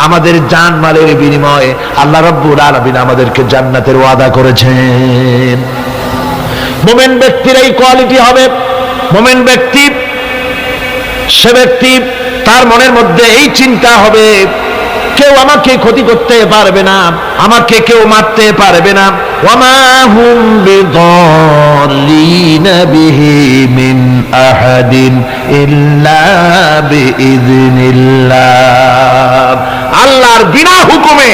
আমাদের জান মালের বিনিময়ে আল্লাহ রাব্বুল আলামিন আমাদেরকে জান্নাতের ওয়াদা করেছেন। মুমিন ব্যক্তির এই কোয়ালিটি হবে। মুমিন ব্যক্তি, সে ব্যক্তি তার মনের মধ্যে এই চিন্তা হবে, কেউ আমাকে ক্ষতি করতে পারবে না, আমাকে কেউ মারতে পারবে না। ওয়ামা হুম বিদাল্লিনা বিহি মিন আহাদিন ইল্লা বিইذনিল্লাহ। আল্লাহর বিনা হুকুমে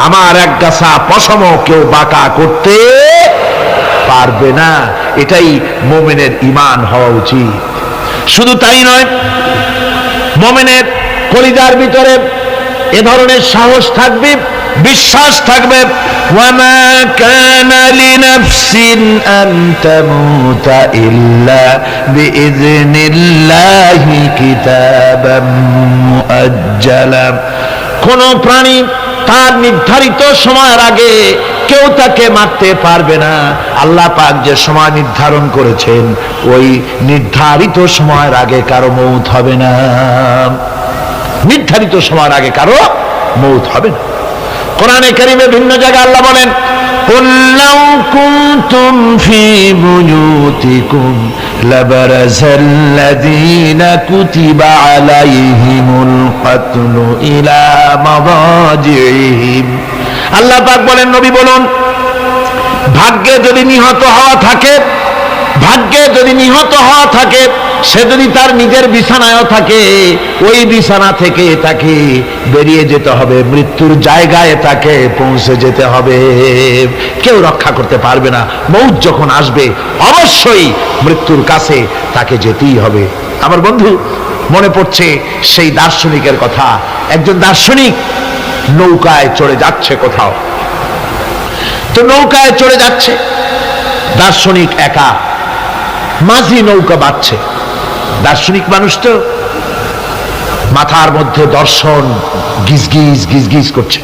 আমার এক গাছা পশমও কেউ বাঁকা করতে পারবে না। এটাই মুমিনের ঈমান হওয়া উচিত। শুধু তাই নয়, মুমিনের কলিজার ভিতরে এ ধরনের সাহস থাকবে, বিশ্বাস থাকবে। ওয়ামা কানা লিনাফসিন আন তামুতা ইল্লা বিইذনিল্লাহি কিতাবাম মুআজ্জালা। কোন প্রাণী তার নির্ধারিত সময়ের আগে কেউ তাকে মারতে পারবে না। আল্লাহ পাক যে সময় নির্ধারণ করেছেন, ওই নির্ধারিত সময়ের আগে কারো মৌত হবে না। নির্ধারিত সময়ের আগে কারো মৌত হবে না। কোরআনে কারীমে ভিন্ন জায়গায় আল্লাহ বলেন, কুল লাউ কুনতুম ফি বুয়ুতিকুম লাবারাযাল্লাযীনা কুতিবা আলাইহিমুল কাতলু ইলা মাদাজিহিম। আল্লাহ পাক বলেন, নবী বলুন, ভাগ্যে যদি নিহত হওয়া থাকে, ভাগ্যে যদি নিহত হওয়া থাকে, সে যদি তার নিজের বিছানায়ও থাকে, ওই বিছানা থেকে তাকে বেরিয়ে যেতে হবে, মৃত্যুর জায়গায় তাকে পৌঁছে যেতে হবে। কেউ রক্ষা করতে পারবে না। মৌত যখন আসবে অবশ্যই মৃত্যুর কাছে তাকে যেতেই হবে। আমার বন্ধু, মনে পড়ছে সেই দার্শনিকের কথা। একজন দার্শনিক নৌকায় চড়ে যাচ্ছে কোথাও, তো নৌকায় চড়ে যাচ্ছে, দার্শনিক একা, মাঝি নৌকা বাঁধছে। দার্শনিক মানুষ তো, মাথার মধ্যে দর্শন গিজগিজ গিজগিজ করছে,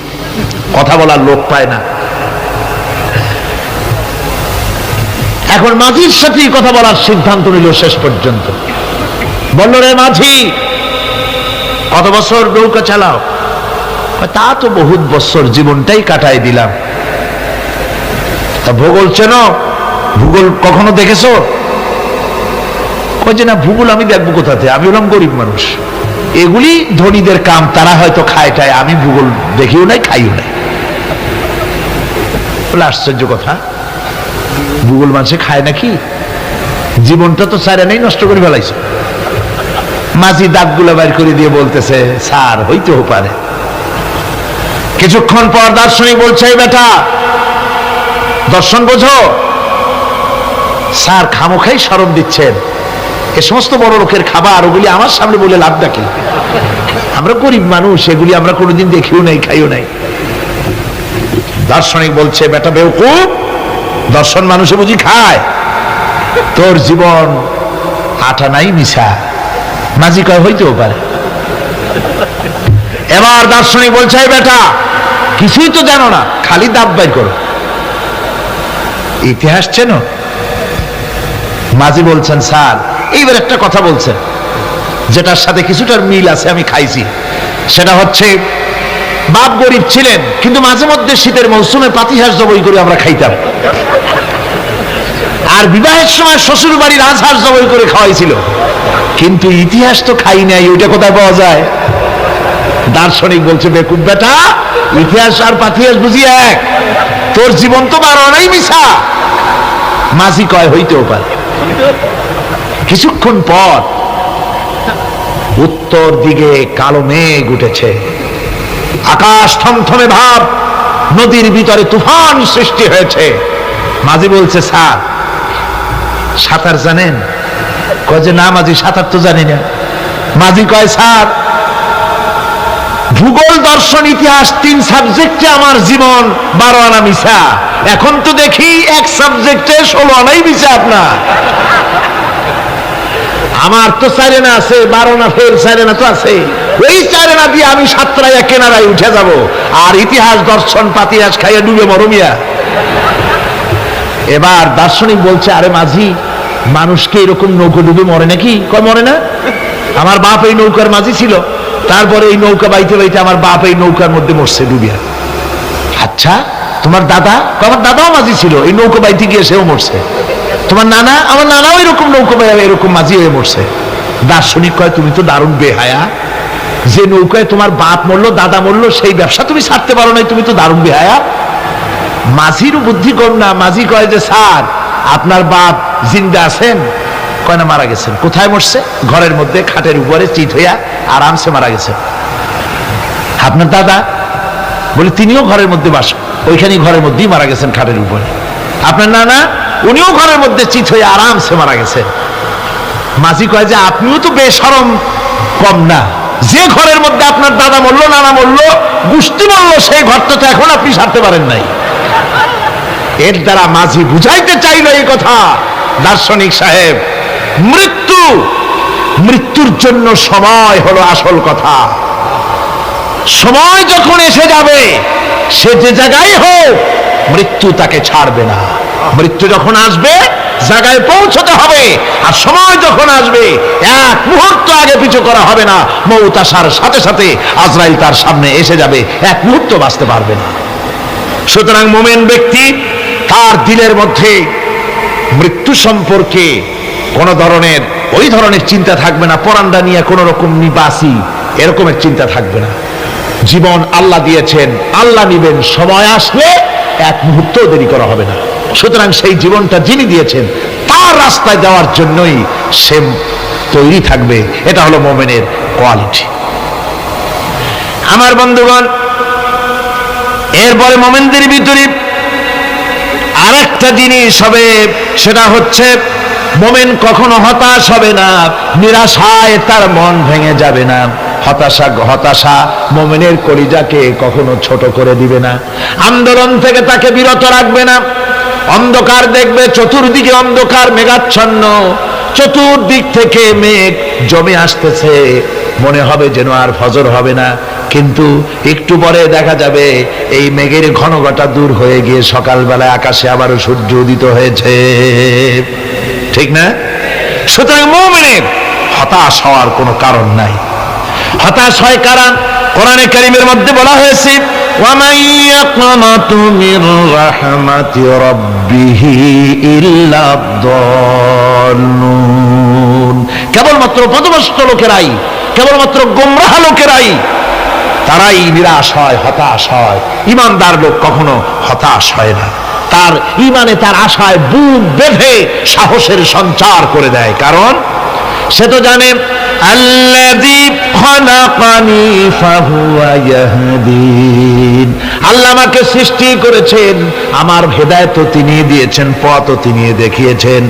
কথা বলার লোক পায় না। এখন মাঝির সাথেই কথা বলার সিদ্ধান্ত নিল। শেষ পর্যন্ত বলল, রে মাঝি, কত বছর নৌকা চালাও? তা তো বহুত বছর, জীবনটাই কাটাই দিলাম। তা ভূগোল চেনো? ভূগোল কখনো দেখেছো? কই যে না, ভূগোল আমি দেখবো কোথাতে, আমি হলাম গরিব মানুষ, এগুলি ধনীদের কাম, তারা হয়তো খায় টায়, আমি ভূগোল দেখিও নাই, খাইও নাই। বলে আশ্চর্য কথা, ভূগোল মানুষে খায় নাকি? জীবনটা তো সারে নেই, নষ্ট করে ফেলাইছে। মাঝি দাঁতগুলো বাইর করে দিয়ে বলতেছে, স্যার হইতেও পারে। কিছুক্ষণ পর দার্শনিক বলছে, এই বেটা, দর্শন বোঝো? স্যার খামোখাই শরম দিচ্ছেন, এ সমস্ত বড় লোকের খাবার, ওগুলি আমার সামনে বলে লাভ নাকি? আমরা গরিব মানুষ, এগুলি আমরা কোনোদিন দেখিও নাই, খাইও নাই। দার্শনিক বলছে, বেটা বেওকুফ, দর্শন মানুষে বুঝি খায়? তোর জীবন আটা নাই মিশা। মাঝি কয়, হইতেও পারে। এবার দার্শনিক বলছে, বেটা কিছুই তো জানো না, খালি দাঁত বাইর করো, ইতিহাস চেনো? মাঝি বলছেন, স্যার এইবার একটা কথা বলছেন যেটার সাথে কিছুটার মিল আছে, আমি খাইছি। সেটা হচ্ছে, বাপ গরিব ছিলেন, কিন্তু মাঝে মধ্যে শীতের মৌসুমে পাতিহাঁস জবাই করে আমরা খাইতাম, আর বিবাহের সময় শ্বশুর বাড়ির রাজহাঁস জবাই করে খাওয়াইছিল, কিন্তু ইতিহাস তো খাই নাই, ওইটা কোথায় পাওয়া যায়? দার্শনিক বলছে, বেকুব বেটা, ইতিহাস আর পাতিহাঁস বুঝি এক? তোর জীবন তো বারো নাই মিশা। মাঝি কয়, হইতেও পারে। কিছুক্ষণ পর উত্তর দিকে কালো মেঘ উঠেছে, আকাশ থমথমে ভাব, নদীর ভিতরে তুফান সৃষ্টি হয়েছে। মাঝি বলছে, স্যার সাঁতার জানেন? কয় যে না মাঝি, সাঁতার তো জানি না। মাঝি কয়, স্যার ভূগোল, দর্শন, ইতিহাস 3 সাবজেক্টে আমার জীবন 12 আনা মিশা, এখন তো দেখি এক সাবজেক্টে 16 আনাই মিশা আপনার। আমার তো 4 আনা আছে, 12 আনা ফের 4 আনা তো আছে, ওই 4 আনা দিয়ে আমি সাতরাইয়া কেনারায় উঠে যাব, আর ইতিহাস দর্শন পাতিহাস খাইয়া ডুবে মরমিয়া। এবার দার্শনিক বলছে, আরে মাঝি, মানুষকে এরকম নৌকো ডুবে মরে নাকি? কয় মরে না, আমার বাপ এই নৌকার মাঝি ছিল, তারপরে এই নৌকা বাইতে বাইতে আমার বাপ এই নৌকার মধ্যে মরছে ডুবিয়া। আচ্ছা, তোমার দাদা? আমার দাদাও মাঝি ছিল, এই নৌকা বাইতে গিয়ে সেও মরছে। তোমার নানা? আমার নানাও এরকম নৌকা বাইরে এরকম মাঝি হয়ে মরছে। দার্শনিক কয়, তুমি তো দারুণ বেহায়া, যে নৌকায় তোমার বাপ মরলো, দাদা মরলো, সেই ব্যবসা তুমি ছাড়তে পারো নাই, তুমি তো দারুণ বেহায়া। মাঝিরও বুদ্ধি কম না। মাঝি কয় যে, স্যার আপনার বাপ জিন্দা আছেন? কয় না, মারা গেছেন। কোথায় মরছে? ঘরের মধ্যে খাটের উপরে চিত হইয়া আরামসে মারা গেছেন। আপনার দাদা? বলে তিনিও ঘরের মধ্যে বাস, ওইখানে ঘরের মধ্যেই মারা গেছেন খাটের উপরে। আপনার নানা? উনিও ঘরের মধ্যে চিত হয়ে আরামসে মারা গেছেন। মাঝি কয় যে, আপনিও তো বেশরম কম না, যে ঘরের মধ্যে আপনার দাদা মরলো, নানা মরলো, গোষ্ঠী মরলো, সেই ঘরটা তো এখন আপনি ছাড়তে পারেন নাই। এর দ্বারা মাঝি বুঝাইতে চাইল এই কথা, দার্শনিক সাহেব, মৃত্যুর জন্য সময় হলো আসল কথা। সময় যখন এসে যাবে, সে যে জায়গায় হোক, মৃত্যু তাকে ছাড়বে না। মৃত্যু যখন আসবে, জায়গায় পৌঁছতে হবে। আর সময় যখন আসবে, এক মুহূর্ত আগে পিছু করা হবে না। মউত আসার সাথে সাথে আজরাইল তার সামনে এসে যাবে, এক মুহূর্ত বাঁচতে পারবে না। সুতরাং মুমিন ব্যক্তি, তার দিলের মধ্যে মৃত্যু সম্পর্কে কোন ধরনের ওই ধরনের চিন্তা থাকবে না। পরান্ডা নিয়ে কোন রকম নিবাসী এরকমের চিন্তা থাকবে না। জীবন আল্লাহ দিয়েছেন, আল্লাহ নিবেন, সময় আসলে এক মুহূর্ত দেরি করা হবে না। সুতরাং সেই জীবনটা যিনি দিয়েছেন, তার রাস্তায় যাওয়ার জন্যই সে তৈরি থাকবে। এটা হলো মুমিনের কোয়ালিটি। আমার বন্ধুগণ, এরপরে মুমিনদের ভিতরে আরেকটা জিনিস হবে, সেটা হচ্ছে মুমিন কখনো হতাশ হবে না, নিরাশায় তার মন ভেঙে যাবে না। হতাশা মুমিনের কলিজাকে কখনো ছোট করে দিবে না, আন্দোলন থেকে তাকে বিরত রাখবে না। অন্ধকার দেখবে, চতুর্দিকে অন্ধকার মেঘাচ্ছন্ন, চতুর্দিক থেকে মেঘ জমে আসতেছে, মনে হবে যেন আর ফজর হবে না। কিন্তু একটু পরে দেখা যাবে এই মেঘের ঘনঘটা দূর হয়ে গিয়ে সকালবেলায় আকাশে আবারও সূর্য উদিত হয়েছে, ঠিক না? সুতরাং মুমিনের হতাশ হওয়ার কোনো কারণ নাই। হতাশ হয় কারণ কোরআনে কারীমের মধ্যে বলা হয়েছে, ওয়ামান ইয়াকনাতু মির রাহমাতি রাব্বিহি ইল্লা দাল্লুন। কেবলমাত্র পথভ্রষ্ট লোকেরাই, কেবলমাত্র গোমরাহ লোকেরাই তারাই নিরাশ হয়, হতাশ হয়। ঈমানদার লোক কখনো হতাশ হয় না। তার ঈমানে, তার আশায় বুক বেঁধে সাহসের সঞ্চার করে দেয়। কারণ সে তো জানে, আল্লাযী খালাকানি ফাহুয়া ইয়াহদিন। আল্লাহ আমাকে সৃষ্টি করেছেন, আমার হেদায়েত তিনি দিয়েছেন, পথ তিনি দেখিয়েছেন।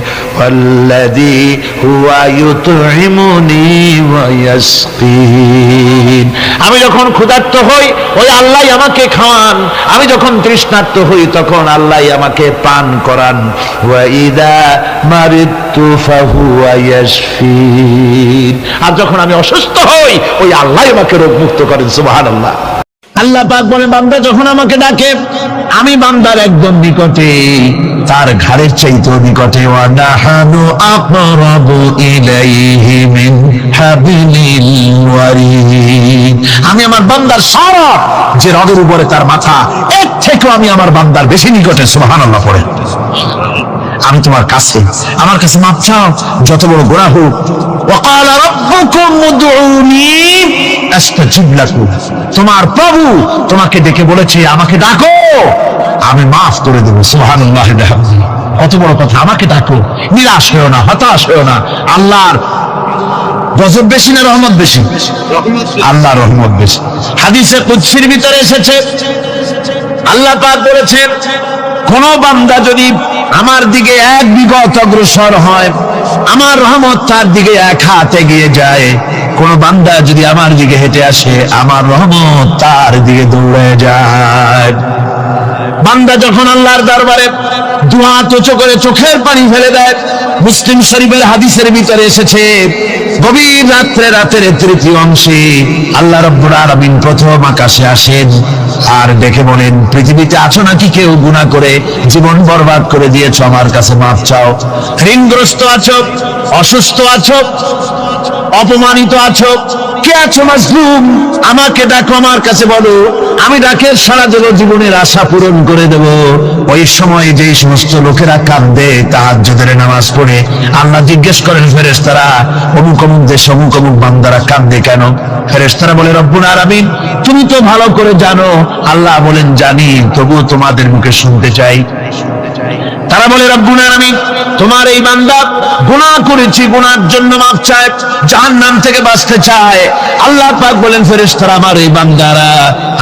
আল্লাযী হুয়া ইউতঈমুনি ওয়া ইয়াসকিন। আমি যখন ক্ষুধার্ত হই, ওই আল্লাহই আমাকে খাওয়ান। আমি যখন তৃষ্ণার্ত হই, তখন আল্লাহই আমাকে পান করান। ওয়া ইযা মারিদতু ফাহুয়া ইয়াশফিন। আর যখন আমি অসুস্থ হই, ওই আল্লাহ আমাকে রোগ মুক্ত করেন। সুবহানাল্লাহ। আল্লাহ পাক বলেন, বান্দা যখন আমাকে ডাকে, আমি বান্দার একদম নিকটে, তার ঘাড়ের চাইতেও নিকটে। ওয়া নাহানু আকরাবু ইলাইহি মিন হাবিলিল ওয়ারিদ। আমি আমার বান্দার সারা যে রগের উপরে তার মাথা, এর থেকেও আমি আমার বান্দার বেশি নিকটে। সুবহানাল্লাহ পড়ে। আমি তোমার কাছে, আমার কাছে মাপ চাও, যত বড় গোনাহ হোক। ওয়াকালা রাব্বুকুম উদউনি আস্তাজিব লাকুম। তোমার প্রভু তোমাকে ডেকে বলেছে, আমাকে ডাকো, আমি মাফ করে দেব। সুবহানাল্লাহ। কত বড় কথা, আমাকে ডাকো, নিরাশ হও না, হতাশ হও না। আল্লাহর গজব বেশি না রহমত বেশি? আল্লাহর রহমত বেশি। হাদিসে কুদসির ভিতরে এসেছে, আল্লাহ পাক বলেছেন, কোন বান্দা যদি আমার দিকে এক বিগত অগ্রসর হয়, আমার রহমত তার দিকে এক হাত এগিয়ে যায়। কোন বান্দা যদি আমার দিকে হেঁটে আসে, আমার রহমত তার দিকে দৌড়ে যায়। বান্দা যখন আল্লাহর দরবারে দুহাত উঁচু করে চোখের পানি ফেলে দেয়, মুসলিম শরীফের হাদিসের ভিতরে এসেছে, গভীর রাত্রে, রাতের তৃতীয় অংশে আল্লাহ রাব্বুল আলামিন প্রথম আকাশে আসেন আর দেখে বলেন, পৃথিবীতে আছো নাকি কেউ গুনাহ করে জীবন বরবাদ করে দিয়েছো, আমার কাছে মাফ চাও। ঋণগ্রস্ত আছো, অসুস্থ আছো, অপমানিত আছো, কে আছো মাজলুম, আমাকে ডাকো, আমার কাছে বলো, আমি ডাকে সারা দেব, জীবনের আশা পূরণ করে দেব। ওই সময় যে সমস্ত লোকেরা কাঁদে তাহাজ্জুদের নামাজ পড়ে, আল্লাহ জিজ্ঞেস করেন ফেরেশতারা, অমুক অমুক দেশ অমুক অমুক বান্দারা কাঁদে কেন? ফেরেশতারা বলে, রব্বুল আলামিন তুমি তো ভালো করে জানো। আল্লাহ বলেন, জানি, তবুও তোমাদের মুখে শুনতে চাই। তারা বলে, রব্বুল আলামিন তোমার এই বান্দা গুনাহ করেছি, গুনার জন্য মাফ চায়, জাহান্নাম থেকে বাঁচতে চায়। আল্লাহ পাক বলেন, ফেরেশতারা আমার এই বান্দারা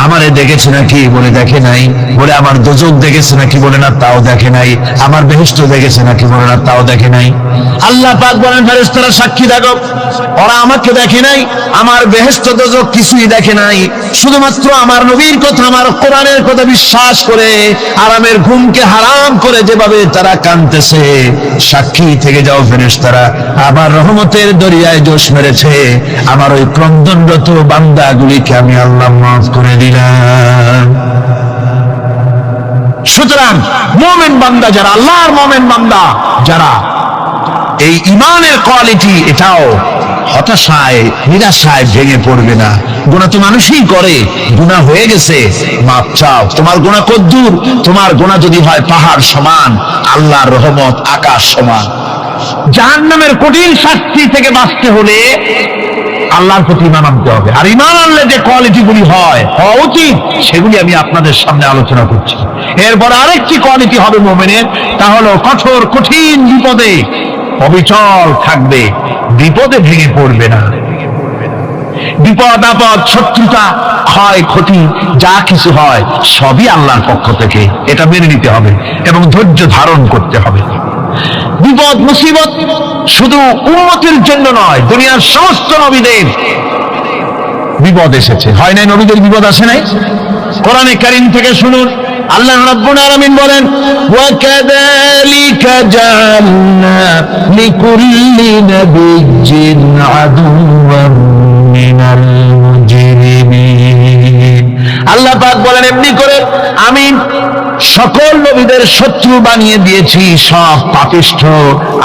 আমারে দেখেছে নাকি? বলে দেখে নাই। বলে আমার দোজখ দেখেছে নাকি? বলে না, তাও দেখে নাই। আমার বেহেশত দেখেছে নাকি? বলে না, তাও দেখে নাই। আল্লাহ পাক বলেন, ফেরেশতারা সাক্ষী থাকো, ওরা আমাকে দেখে নাই, আমার বেহেশত দোজখ কিছুই দেখে নাই, শুধুমাত্র আমার নবীর কথা, আমার কোরআনের কথা বিশ্বাস করে আরামের ঘুমকে হারাম করে যেভাবে তারা কাঁদতেছে, সাক্ষী থেকে যাও ফেরেশতারা, আমার রহমতের দরিয়ায় জোশ মেরেছে, আমার ওই ক্রন্দনরত বান্দাগুলিকে আমি আল্লাহ মাফ করে দিলাম। সুতরাং মুমিন বান্দা যারা, আল্লাহর মুমিন বান্দা যারা, এই ঈমানের কোয়ালিটি, এটাও হতাশায় নিরাশায় ভেঙে পড়বে না। গুনাহ তো মানুষই করে, গুনাহ হয়ে গেছে, মাপ চাও। তোমার গুনাহ কদ্দুর? তোমার গুনাহ যদি হয় পাহাড় সমান, আল্লাহর রহমত আকাশ সমান। জাহান্নামের কঠিন শাস্তি থেকে বাঁচতে হলে আল্লাহর প্রতি ঈমান আনতে হবে। আর ঈমান আনলে যে কোয়ালিটিগুলি হওয়া উচিত, সেগুলি আমি আপনাদের সামনে আলোচনা করছি। এরপর আরেকটি কোয়ালিটি হবে মুমিনের, তা হলো কঠোর কঠিন বিপদে অবিচল থাকবে, বিপদে ভেঙে পড়বে না। বিপদ আপদ, শত্রুতা, ক্ষয় ক্ষতি যা কিছু হয় সবই আল্লাহর পক্ষ থেকে, এটা মেনে নিতে হবে এবং ধৈর্য ধারণ করতে হবে। বিপদ মুসিবত শুধু উম্মতের জন্য নয়, দুনিয়ার সমস্ত নবীদের বিপদ এসেছে, হয় নাই? নবীদের বিপদ আসে নাই? কোরআনে কারীম থেকে শুনুন, আল্লাহ রাব্বুল আলামিন বলেন, ওয়া কাযালিকা জাআলনা লিকুল্লি নাবিয়্যিন আদুওয়ান মিনাল মুজরিমিন। আল্লাহ পাক বলেন, এমনি করে আমি সকল নবীদের শত্রু বানিয়ে দিয়েছি, সব পাপিষ্ঠ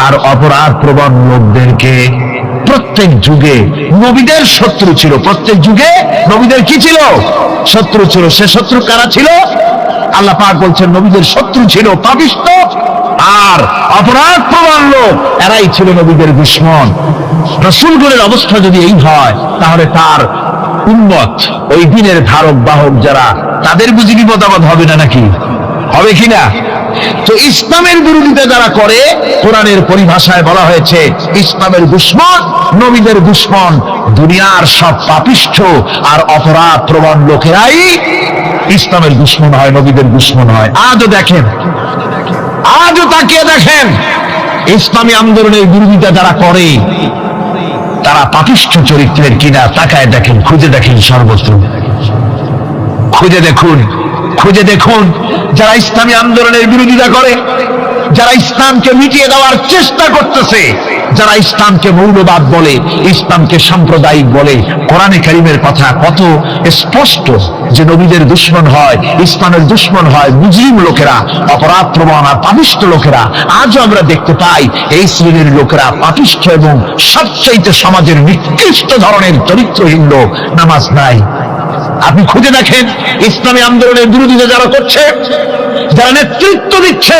আর অপরাধ প্রবণ লোকদেরকে। প্রত্যেক যুগে নবীদের শত্রু ছিল, প্রত্যেক যুগে নবীদের কি ছিল? শত্রু ছিল। সে শত্রু কারা ছিল? আল্লাহ পাক বলছেন, নবীদের শত্রু ছিল পাপিষ্ঠ আর অপরাধ প্রবণ লোক, এরাই ছিল নবীদের দুশমন। রাসূলগণের অবস্থা যদি এই হয়, তাহলে তার উম্মত, ওই দিনের ধারক বাহক যারা, তাদের বুঝি বিপদ আপদ হবে না? নাকি হবে কিনা? তো ইসলামের বিরোধিতা যারা করে, কোরআনের পরিভাষায় বলা হয়েছে ইসলামের দুশমন, নবীদের দুশমন। দুনিয়ার সব পাপিষ্ঠ আর অপরাধ প্রবণ লোকেরাই ইসলামের দুশমন হয়, নবীদের দুশমন হয়। আজও দেখেন, আজও তাকিয়ে দেখেন, ইসলামী আন্দোলনের বিরোধিতা যারা করে তারা পাপিষ্ঠ চরিত্রের কিনা, তাকায় দেখেন, খুঁজে দেখেন, সর্বত্র খুঁজে দেখুন, খুঁজে দেখুন। যারা ইসলামী আন্দোলনের বিরোধিতা করে, যারা ইসলামকে মিটিয়ে দেওয়ার চেষ্টা করতেছে, যারা ইসলামকে মৌলবাদ বলে, ইসলামকে সাম্প্রদায়িক বলে, কোরআনে কারীমের কথা কত স্পষ্ট যে নবীদের দুশমন হয়, ইসলামের দুশমন হয় মুজরিম লোকেরা, অপরাধ প্রবণ আর পাপিষ্ঠ লোকেরা। আজও আমরা দেখতে পাই এই শ্রেণীর লোকেরা পাপিষ্ঠ এবং সবচাইতে সমাজের নিকৃষ্ট ধরনের চরিত্রহীন লোক। নামাজ নাই। আপনি খুঁজে দেখেন, ইসলামী আন্দোলনের বিরোধিতা যারা করছে, যারা নেতৃত্ব দিচ্ছে,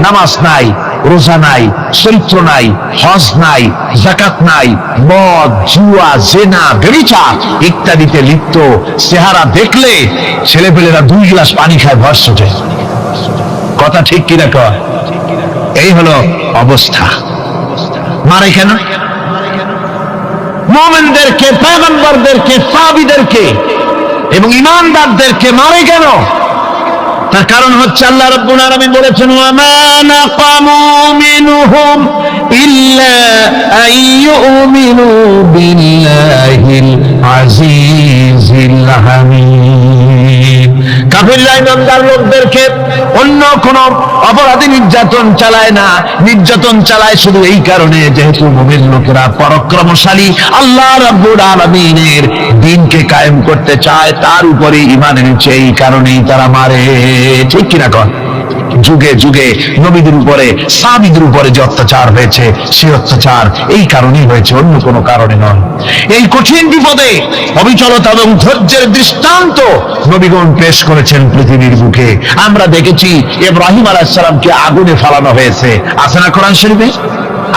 নামাজ নাই, রোজা নাই, চরিত্র নাই, হজ নাই, যাকাত নাই, মদ, জুয়া, জেনা, ব্যভিচার ইত্যাদিতে লিপ্ত। চেহারা দেখলে ছেলেপেলেরা 2 গ্লাস পানি খায়, ভস্ম যায়। কথা ঠিক কিনা কয়? এই হলো অবস্থা। মারে কেন? মুমিনদেরকে, পয়গম্বরদেরকে, সাহাবীদেরকে এবং ঈমানদারদেরকে মারে কেন? তার কারণ হচ্ছে আল্লাহ রাব্বুল আলামিন বলেছেন, ওয়া মা নাকামু মিনহুম ইল্লা আইয়ুমিনু বিল্লাহিল আজিজিল হামিদ। কাফিররা ঈমানদার লোকদেরকে অন্য কোন অপরাধী নির্যাতন চালায় না, নির্যাতন চালায় শুধু এই কারণে, যেহেতু মুমিন লোকেরা পরাক্রমশালী, আল্লাহ রাব্বুল আলামিনের দ্বীনকে কায়েম করতে চায়, তার উপরে ঈমান এনেছে, এই কারণেই তারা মারে। ঠিক কিনা কন? যুগে যুগে নবীদের উপরে সাহাবীদের উপরে যে অত্যাচার হয়েছে, সেই অত্যাচার এই কারণেই হয়েছে, অন্য কোনো কারণে নয়। এই কঠিন বিপদে অবিচলতা এবং ধৈর্যের দৃষ্টান্ত নবীগণ পেশ করেছেন পৃথিবীর বুকে। আমরা দেখেছি ইব্রাহিম আলাইহিস সালামকে আগুনে ফালানো হয়েছে, আছে না কোরআন শরীফে?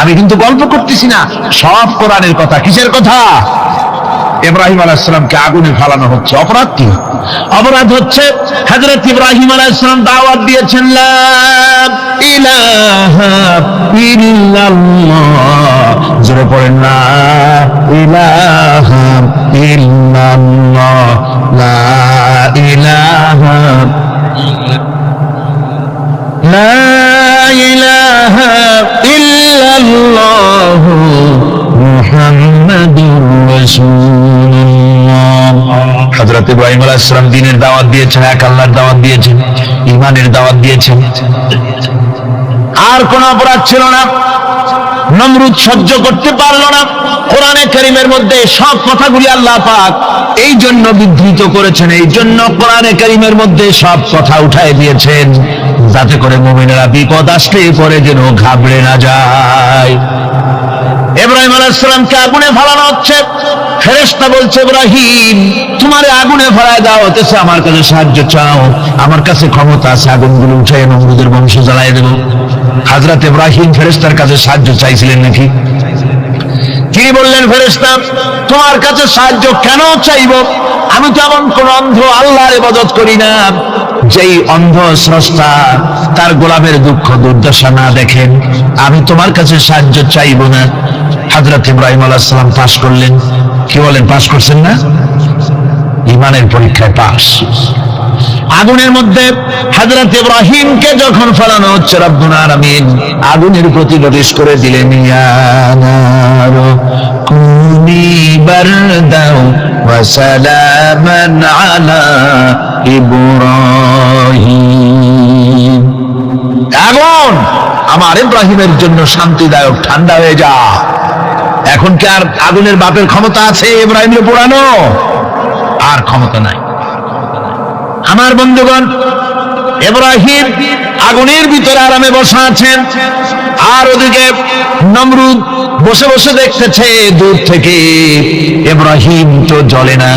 আমি কিন্তু গল্প করতেছি না, সব কোরআনের কথা। কিসের কথা? ইব্রাহিম আলাইহিস সালামকে আগুনে ফালানো হচ্ছে। অপরাধ কি? অপরাধ হচ্ছে হযরত ইব্রাহিম আলাইহিস সালাম দাওয়াত দিয়েছেন লা ইলাহা ইল্লাল্লাহ। জোরে পড়েন লা ইলাহা ইল্লাল্লাহ, লা ইলাহা লা ইলাহা ইল্লাল্লাহ মুহাম্মাদুর রাসূলুল্লাহ। হযরত ইব্রাহিম আলাইহিস সালাম দ্বীনের দাওয়াত দিয়েছেন, এক আল্লাহর দাওয়াত দিয়েছেন, ঈমানের দাওয়াত দিয়েছেন। আর কোন অপরাধ ছিল না। নমরুদ সহ্য করতে পারলো না। কোরআনে কারীমের মধ্যে সব কথাগুলি আল্লাহ পাক এই জন্য বিধৃত করেছেন, এই জন্য কোরআনে কারীমের মধ্যে সব কথা উঠায় দিয়েছেন, যাতে করে মুমিনেরা বিপদ আসলে পরে যেন ঘাবড়ে না যায়। ইব্রাহিম আলাইহিস সালামকে আগুনে ফালানো হচ্ছে। ফেরেশতা বলছে, ইব্রাহিম তোমারে আগুনে ফালায় দাও হতেছে, আমার কাছে সাহায্য চাও, আমার কাছে ক্ষমতা আছে, আগুনগুলো উঠায় নমরুদের বংশ জ্বালায় দেব। হযরত ইব্রাহিম ফেরেশতার কাছে সাহায্য চাইছিলেন নাকি? তিনি বললেন, ফেরেশতা তোমার কাছে সাহায্য কেন চাইব? আমি তো এমন কোন অন্ধ আল্লাহর ইবাদত করি না যেই অন্ধ স্রষ্টা তার গোলামের দুঃখ দুর্দশা না দেখেন। আমি তোমার কাছে সাহায্য চাইব না। হযরত ইব্রাহিম আলাইহিস সালাম পাস করলেন। কি বলেন, পাস করছেন না? ঈমানের পরীক্ষায় পাস। আগুনের মধ্যে হযরত ইব্রাহিমকে যখন ফেলানো হচ্ছে, রব্বুল আলামিন আগুনের প্রতি নোটিশ করে দিলেন, ইয়া নারু কুনি বারদাও ওয়া সালামান আলা ইব্রাহিম। আগুন আমার ইব্রাহিমের জন্য শান্তিদায়ক, ঠান্ডা হয়ে যা। এখন কি আর আগুনের বাপের ক্ষমতা আছে ইব্রাহিমের পোড়ানো? আর ক্ষমতা নাই। আমার বন্ধুগণ, ইব্রাহিম আগুনের ভিতরে আরামে বসা আছেন, আর ওদিকে নমরুদ বসে বসে দেখতেছে দূর থেকে। ইব্রাহিম তো জ্বলে না,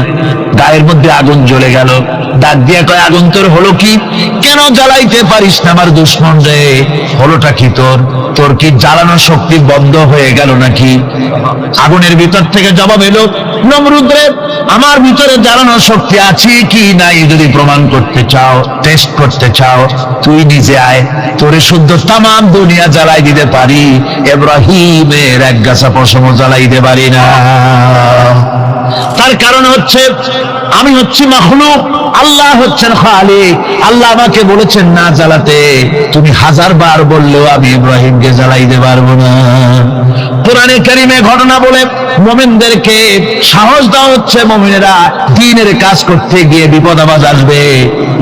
গায়ের মধ্যে আগুন জ্বলে গেল। ডাক দিয়ে কয়, আগুন তোর হলো কি? কেন জ্বালাইতে পারিস না আমার দুশমন রে? হলোটা কি তোর? তোর কি জ্বালানো শক্তি বন্ধ হয়ে গেল নাকি? আগুনের ভিতর থেকে জবাব এলো, নমরুদ রে, আমার ভিতরে জ্বালানো শক্তি আছে কি নাই যদি প্রমাণ করতে চাও, টেস্ট করতে চাও, তুই নিজে আয়, তোরে শুদ্ধ তামাম দুনিয়া জ্বালাই দিতে পারি, ইব্রাহিমের এক গাছা পশম জ্বালাই দিতে পারি না। তার কারণ হচ্ছে আমি হচ্ছি মাখলুক, আল্লাহ হচ্ছেন খালিক। আল্লাহ আমাকে বলেছেন না জ্বালাতে, তুমি 1000 বার বললেও আমি ইব্রাহিমকে জ্বালাইতে পারবো না। কোরআনে কারীমে ঘটনা বলে মুমিনদেরকে সাহস দেওয়া হচ্ছে, মুমিনেরা দ্বীনের কাজ করতে গিয়ে বিপদ আবাদ আসবে,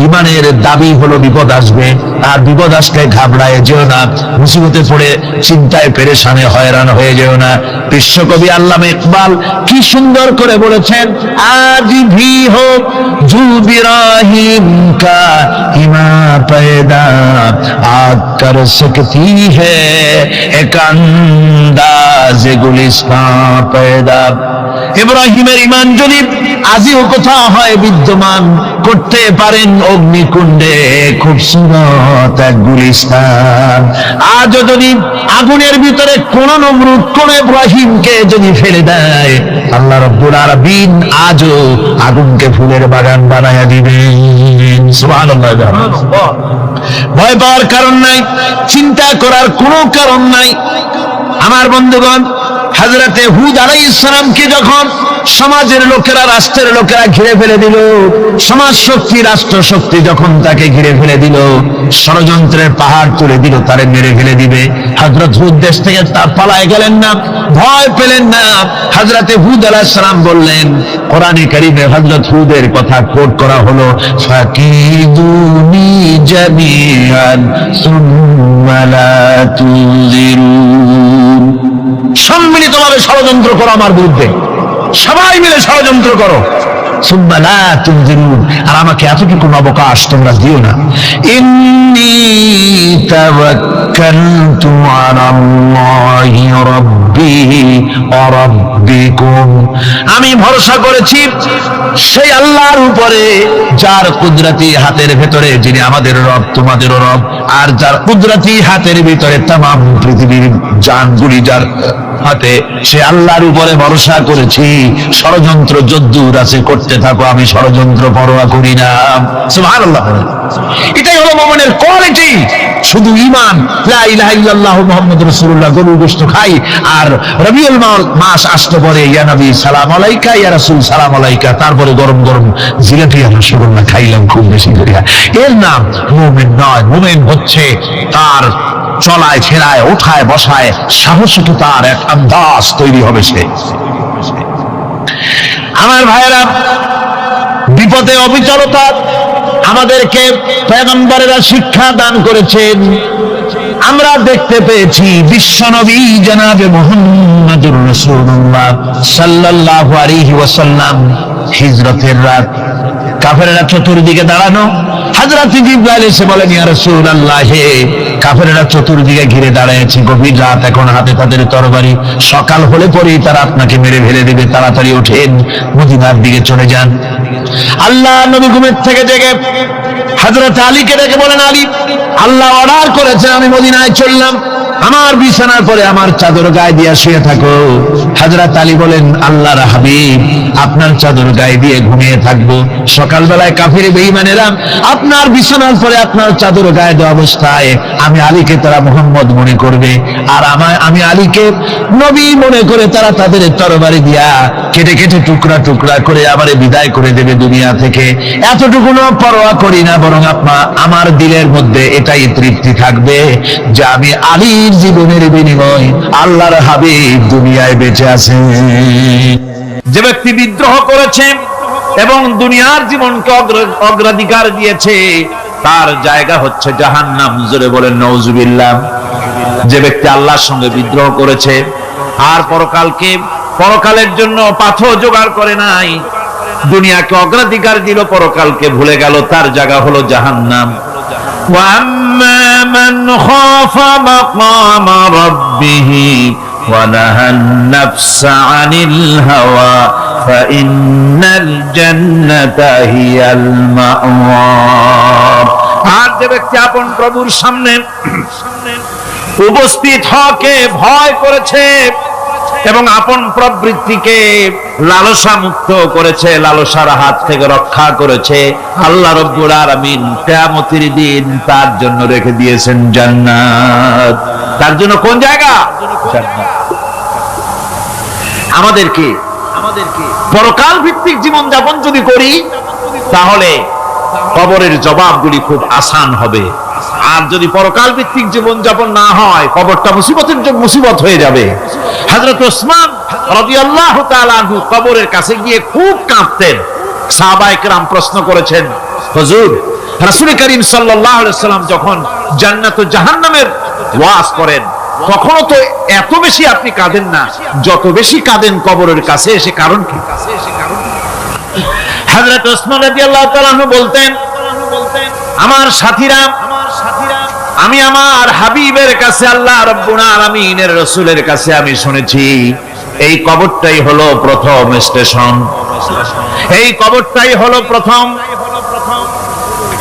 ঈমানের দাবি হলো বিপদ আসবে, আর বিপদ আসলে ঘাবড়ায় যেও না, মুসিবতে পড়ে চিন্তায় পেরেশানে হয়রান হয়ে যেও না। বিশ্বকবি আল্লামা ইকবাল কি সুন্দর করে বলেছেন, আজ ভি হো জু ইব্রাহিম কা ইমা पैदा आग कर सकती है एक अंदाज गुलिस्तां पैदा। ইব্রাহিমের ঈমান যদি আজিও কোথাও হয় বিদ্যমান, করতে পারেন অগ্নিকুণ্ডে খুবসুরত এক গুলিস্তান। আজও যদি আগুনের ভিতরে কোন নমরুদ কোন ইব্রাহিমকে যদি ফেলে দেয়, আল্লাহ রাব্বুল আলামিন আজও আগুনকে ফুলের বাগান বানায়া দিবেন। সুবহানাল্লাহ। ভয় পাওয়ার কারণ নাই, চিন্তা করার কোনো কারণ নাই। আমার বন্ধুগণ, হযরতে হুদ আলাইহিস সালামকে যখন সমাজের লোকেরা, রাষ্ট্রের লোকেরা ঘিরে ফেলে দিল, সমাজ শক্তি, রাষ্ট্র শক্তি যখন তাকে ঘিরে ফেলে দিল, ষড়যন্ত্রের পাহাড় তুলে দিল, তারে মেরে ফেলে দিবে, হযরত হুদ দেশ থেকে তার পালায় গেলেন না, ভয় পেলেন না। হযরতে হুদ আলাইহিস সালাম বললেন, কোরআনে কারীমে হযরত হুদের কথা কোট করা হলো, ফাকিদুনি জামিআন সুম্মা লা তুযিরুন। সম্মিলিতভাবে ষড়যন্ত্র করো আমার বিরুদ্ধে, সবাই মিলে ষড়যন্ত্র করো, সুম্মা লা তুনজিরুন, আর আমাকে এতটুকু অবকাশ তোমরা দিও না। ইন্নী তাওয়াক্কালতু আলাল্লাহি রাব্বি ওয়া রাব্বিকুম, আমি ভরসা করেছি সেই আল্লাহর উপরে যার কুদরতি হাতের ভেতরে, যিনি আমাদের রব তোমাদেরও রব, আর যার কুদরতি হাতের ভিতরে তামাম পৃথিবীর জানগুলি যার হাতে, সে আল্লাহর উপরে ভরসা করেছি। ষড়যন্ত্র যদ্দূর আছে করতে থাকো, আমি ষড়যন্ত্র পরোয়া করি না। সুবহানাল্লাহ। এটাই হলো মুমিনের কোয়ালিটি। শুধু ঈমান, লা ইলাহা ইল্লাল্লাহু মুহাম্মাদুর রাসূলুল্লাহ, গরুর গোশত খাই, আর রবিউল মাস আসতে পরে ইয়া নবী সালাম আলাইকা, ইয়া রাসূল সালাম আলাইকা, তারপরে গরম গরম জিলাপি আর রসগোল্লা খাইলাম খুব বেশি করে, এর নাম মুমিন নয়। মুমিন হচ্ছে তার চলায় ফেরায় ওঠায় বসায় সাহসিকতার এক আন্দাজ তৈরি হবে সে। আমার ভাইয়েরা, বিপদে অবিচলতা আমাদেরকে পয়গম্বরেরা শিক্ষা দান করেছেন। আমরা দেখতে পেয়েছি বিশ্বনবী জনাবে মুহাম্মদুর রাসূলুল্লাহ সাল্লাল্লাহু আলাইহি ওয়াসাল্লাম হিজরতের রাত, কাফেররা চতুর্দিকে দাঁড়ানো, হযরত জিবরাইল এসে বলেন, ইয়া রাসূলুল্লাহ, হে কাফেররা চতুর্দিকে ঘিরে দাঁড়িয়েছে, গভীর রাত, এখন হাতে তাদের তরবারি, সকাল হলে পরেই তারা আপনাকে মেরে ফেলে দেবে, তাড়াতাড়ি ওঠেন, মদিনার দিকে চলে যান। আল্লাহ নবী ঘুমের থেকে জেগে হযরত আলীকে ডেকে বলেন, আলী, আল্লাহ অর্ডার করেছেন আমি মদিনায় চললাম, আমার বিছানার পরে আমার চাদর গায়ে দিয়ে শুয়ে থাকো। হযরত আলী বলেন, আল্লাহর হাবিব, আপনার চাদর গায়ে দিয়ে ঘুমিয়ে থাকবো, সকালবেলায় কাফির বেঈমানেরা আপনার বিছানার পরে আপনার চাদর গায়ে দেওয়া অবস্থায় আমি আলীকে তারা মুহাম্মদ মনে করবে, আর আমি আলীকে নবী মনে করে তারা তাদের তরবারি দিয়া কেটে কেটে টুকরা টুকরা করে আবার বিদায় করে দেবে দুনিয়া থেকে। এতটুকু পরোয়া করি না, বরং আমার দিলের মধ্যে এটাই তৃপ্তি থাকবে যে আমি আলীর জীবনের বিনিময় আল্লাহর হাবিব দুনিয়ায় বেঁচে আছেন। যে ব্যক্তি বিদ্রোহ করেছে এবং দুনিয়ার জীবনকে অগ্রাধিকার দিয়েছে, তার জায়গা হচ্ছে জাহান্নাম। জোরে বলেন নাউজুবিল্লাহ। যে ব্যক্তি আল্লাহর সঙ্গে বিদ্রোহ করেছে আর পরকালের জন্য পাথর জোগাড় করে নাই, দুনিয়াকে অগ্রাধিকার দিল, পরকালকে ভুলে গেল, তার জায়গা হলো জাহান্নাম। وَأَمَّا مَنْ خَافَ مَقَامَ رَبِّهِ وَنَهَى النَّفْسَ عَنِ الْهَوَى فَإِنَّ الْجَنَّةَ هِيَ الْمَأْوَى। আর যে ব্যক্তি আপন প্রভুর সামনে উপস্থিত হওয়াকে ভয় করেছে এবং আপন প্রবৃত্তিকে লালসা মুক্ত করেছে, লালসার হাত থেকে রক্ষা করেছে, আল্লাহ রাব্বুল আলামিন কিয়ামতের দিন তার জন্য রেখে দিয়েছেন জান্নাত। তার জন্য কোন জায়গা? জান্নাত। আমাদেরকে পরকাল ভিত্তিক জীবন যাপন যদি করি, তাহলে কবরের জবাবগুলি খুব আসান হবে। আর যদি পরকাল ভিত্তিক জীবন যাপন না হয়, কবরটা মুসিবত হয়ে যাবে। হযরত ওসমান রাদিয়াল্লাহু তাআলা আনহু কবরের কাছে গিয়ে খুব কাঁদতেন। সাহাবায়ে কেরাম প্রশ্ন করেছেন, হুজুর, রাসূল করিম সাল্লাল্লাহু আলাইহি ওয়াসাল্লাম যখন জান্নাত ও জাহান্নামের ওয়াজ করেন, তখনও তো এত বেশি আপনি কাঁদেন না, যত বেশি কাঁদেন কবরের কাছে এসে, কারণ কি? হযরত ওসমান রাদিয়াল্লাহু তাআলা আনহু বলতেন, আমার সাথীরা, আমি আমার হাবিবের কাছে, আল্লাহ রাব্বুল আলামিনের রাসূলের কাছে আমি শুনেছি এই কবরটাই হলো প্রথম স্টেশন, এই কবরটাই হলো প্রথম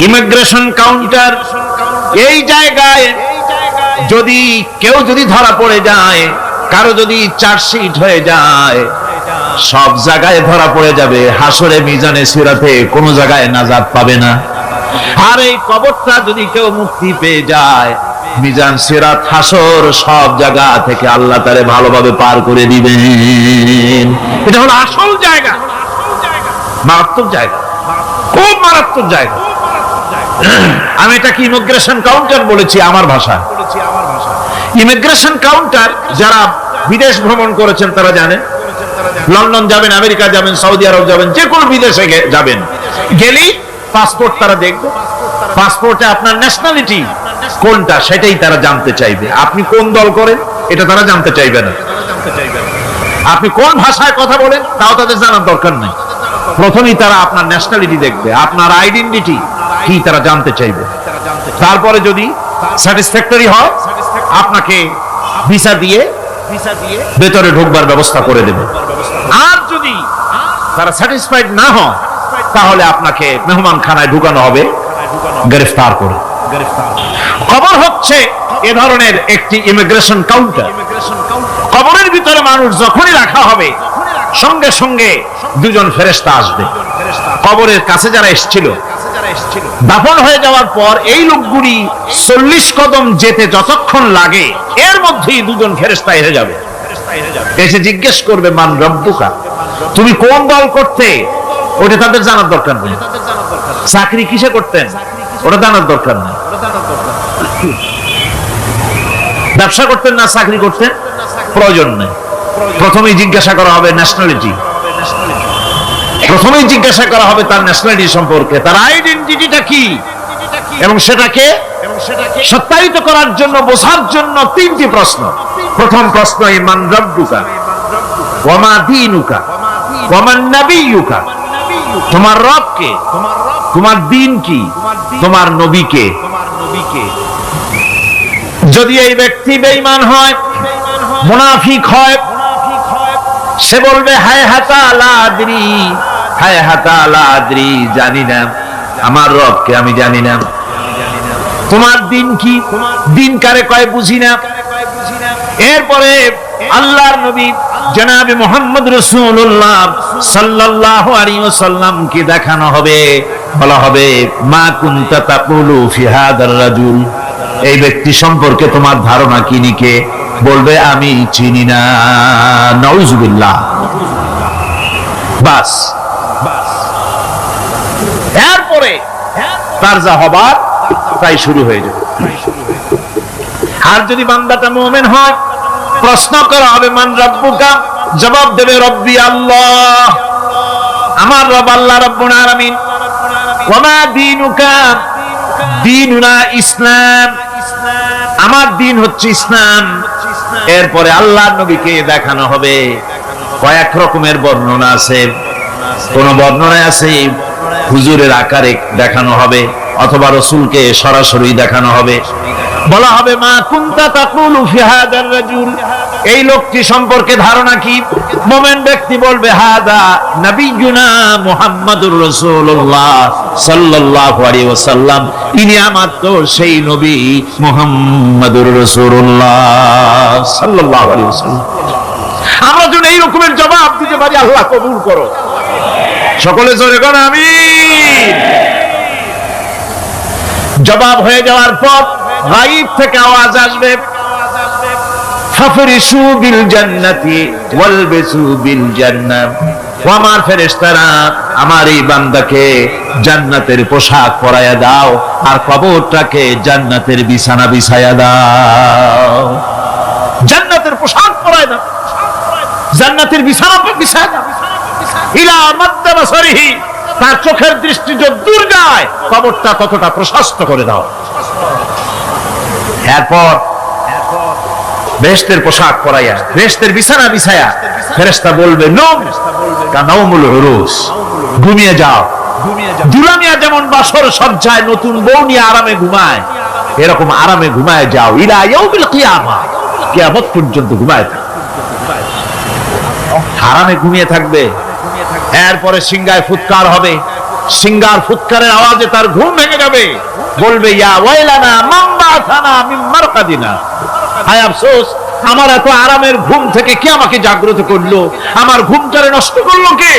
ইমিগ্রেশন কাউন্টার। এই জায়গায় যদি কেউ ধরা পড়ে যায়, কারো যদি চার্জশিট হয়ে যায়, সব জায়গায় ধরা পড়ে যাবে, হাসরে মিজানে সিরাতে কোনো জায়গায় নাজাত পাবে না। আর এই কবরটা যদি কেউ মুক্তি পেয়ে যায়, মিজান সিরাত হাসর সব জায়গা থেকে আল্লাহ তারে ভালোভাবে পার করে দিবেন। এটা হলো আসল জায়গা, মারাত্মক জায়গা, খুব মারাত্মক জায়গা। আমি এটাকে ইমিগ্রেশন কাউন্টার বলেছি আমার ভাষায়। ইমিগ্রেশন কাউন্টার যারা বিদেশ ভ্রমণ করেছেন তারা জানেন। লন্ডন যাবেন, আমেরিকা যাবেন, সৌদি আরব যাবেন, যে কোনো বিদেশে যাবেন, গেলেই পাসপোর্ট তারা দেখবে। পাসপোর্টে আপনার ন্যাশনালিটি কোনটা সেটাই তারা জানতে চাইবে। আপনি কোন দল করেন এটা তারা জানতে চাইবে না। আপনি কোন ভাষায় কথা বলেন তাও তাদের জানার দরকার নেই। প্রথমেই তারা আপনার ন্যাশনালিটি দেখবে, আপনার আইডেন্টিটি কি তারা জানতে চাইবে। তারপরে যদি স্যাটিসফ্যাক্টরি হয় আপনাকে ভিসা দিয়ে ভেতরে ঢোকবার ব্যবস্থা করে দেবে। আর যদি তারা স্যাটিসফাইড না হয় তাহলে আপনাকে মেহমানখানায় ঢুকানো হবে গ্রেফতার করে। কবর হচ্ছে এ ধরনের একটি ইমিগ্রেশন কাউন্টার। কবরের ভিতরে মানুষ যখনই রাখা হবে সঙ্গে সঙ্গে দুজন ফেরেশতা আসবে। কবরের কাছে যারা এসেছিল দাফন হয়ে যাওয়ার পর এই লোকগুলি 40 কদম যেতে যতক্ষণ লাগে এর মধ্যেই দুজন ফেরেশতা এসে যাবে। এসে জিজ্ঞেস করবে মান রব্বুকা, তুমি কোন দল করতে? ওটা তাদের জানার দরকার নেই। চাকরি কিসে করতেন ওটা জানার দরকার নেই। ব্যবসা করতেন না চাকরি করতেন প্রয়োজন নেই। প্রথমেই জিজ্ঞাসা করা হবে ন্যাশনালিটি, প্রথমেই জিজ্ঞাসা করা হবে তার ন্যাশনালিটি সম্পর্কে, তার আইডেন্টিটিটা কি, এবং সেটাকে সত্যায়িত করার জন্য বোঝার জন্য 3টি প্রশ্ন। প্রথম প্রশ্ন মান রব্বুকা ওয়া মা দীনুকা ওয়া মান নাবিয়্যুকা, তোমার রব কে, তোমার দ্বীন কি, তোমার নবী কে। যদি এই ব্যক্তি বেঈমান হয়, মুনাফিক হয়, সে বলবে হায় হাতা লা আদরি, হায় হাতা লা আদরি, জানি না আমার রবকে, আমি জানি না। তোমার দিন কি, দিন কারে কয় বুঝি না। এরপরে আল্লাহর নবী জনাবে মুহাম্মদ রাসূলুল্লাহ সাল্লাল্লাহু আলাইহি ওয়াসাল্লাম কে দেখানো হবে, বলা হবে মা কুনতা তাকুলু ফি হাদার রাজুল, এই ব্যক্তি সম্পর্কে তোমার ধারণা কি নিকে, বলবে আমি চিনি না। নাউযুবিল্লাহ। বাস এরপরে তার যা হবার তাই শুরু হয়ে যাবে। আর যদি বান্দাটা মুমিন হয়, প্রশ্ন করা হবে মান রব্বুকা, জবাব দেবে রব্বি আল্লাহ, আমার রব আল্লাহ রাব্বুল আলামিন। ওয়া মা দীনুকা, দীনুনা ইসলাম, আমার দিন হচ্ছে ইসলাম। এরপরে আল্লাহর নবীকে দেখানো হবে। কয়েক রকমের বর্ণনা আছে, কোন বর্ণনায় আছে হুজুরের আকারে দেখানো হবে অথবা রাসূলকে সরাসরি দেখানো হবে। বলা হবে মা কুনতা তাকুলু ফি হাদার রাজুল, এই লোকটি সম্পর্কে ধারণা কি। মুমিন ব্যক্তি বলবে হাদা নবিয়ুনা মুহাম্মাদুর রাসূলুল্লাহ সাল্লাল্লাহু আলাইহি ওয়াসাল্লাম, ইনি আমার তো সেই নবী মুহাম্মাদুর রাসূলুল্লাহ সাল্লাল্লাহু আলাইহি ওয়াসাল্লাম। আমরা যদি এই রকমের জবাব দিতে পারি আল্লাহ কবুল করো। সকলে জোরে করো আমিন। জবাব হয়ে যাওয়ার পর গায়ব থেকে আওয়াজ আসবে ফাফরিশু বিল জান্নাতি ওয়ালবিসু বিল জান্নাহ, ও আমার ফেরেশতারা আমার এই বান্দাকে জান্নাতের পোশাক পরায়া দাও আর কবরটাকে জান্নাতের বিছানা বিছায়া দাও। জান্নাতের পোশাক পরায়া দাও, জান্নাতের বিছানা বিছায়া দাও। ইলা মাদ্দা বাসারিহি, তার চোখের দৃষ্টি যত দূর যায় কবরটা ততটা প্রশস্ত করে দাও। এরপর বেহেশতের পোশাক পরাইয়া বেহেশতের বিছানা বিছায়া ফেরেশতা বলবে নম কানাউমুল উরুস, ঘুমিয়ে যাও। দুলামিয়া যেমন বাসর সজ্জায় নতুন বউ নিয়ে আরামে ঘুমায়, এরকম আরামে ঘুমায় যাও। ইলা ইয়াউমিল কিয়ামা, কিয়ামত পর্যন্ত ঘুমায় থাকো, আরামে ঘুমিয়ে থাকবে। এরপরে সিংহায় ফুৎকার হবে, সিংহার ফুৎকারের আওয়াজে তার ঘুম ভেঙে যাবে। বলবে ইয়া ওয়াইলানা মান বা'থানা মিন মারকাদিনা, হায় আফসোস, আমার এত আরামের ঘুম থেকে কে আমাকে জাগ্রত করলো, আমার ঘুমটারে নষ্ট করলো কে।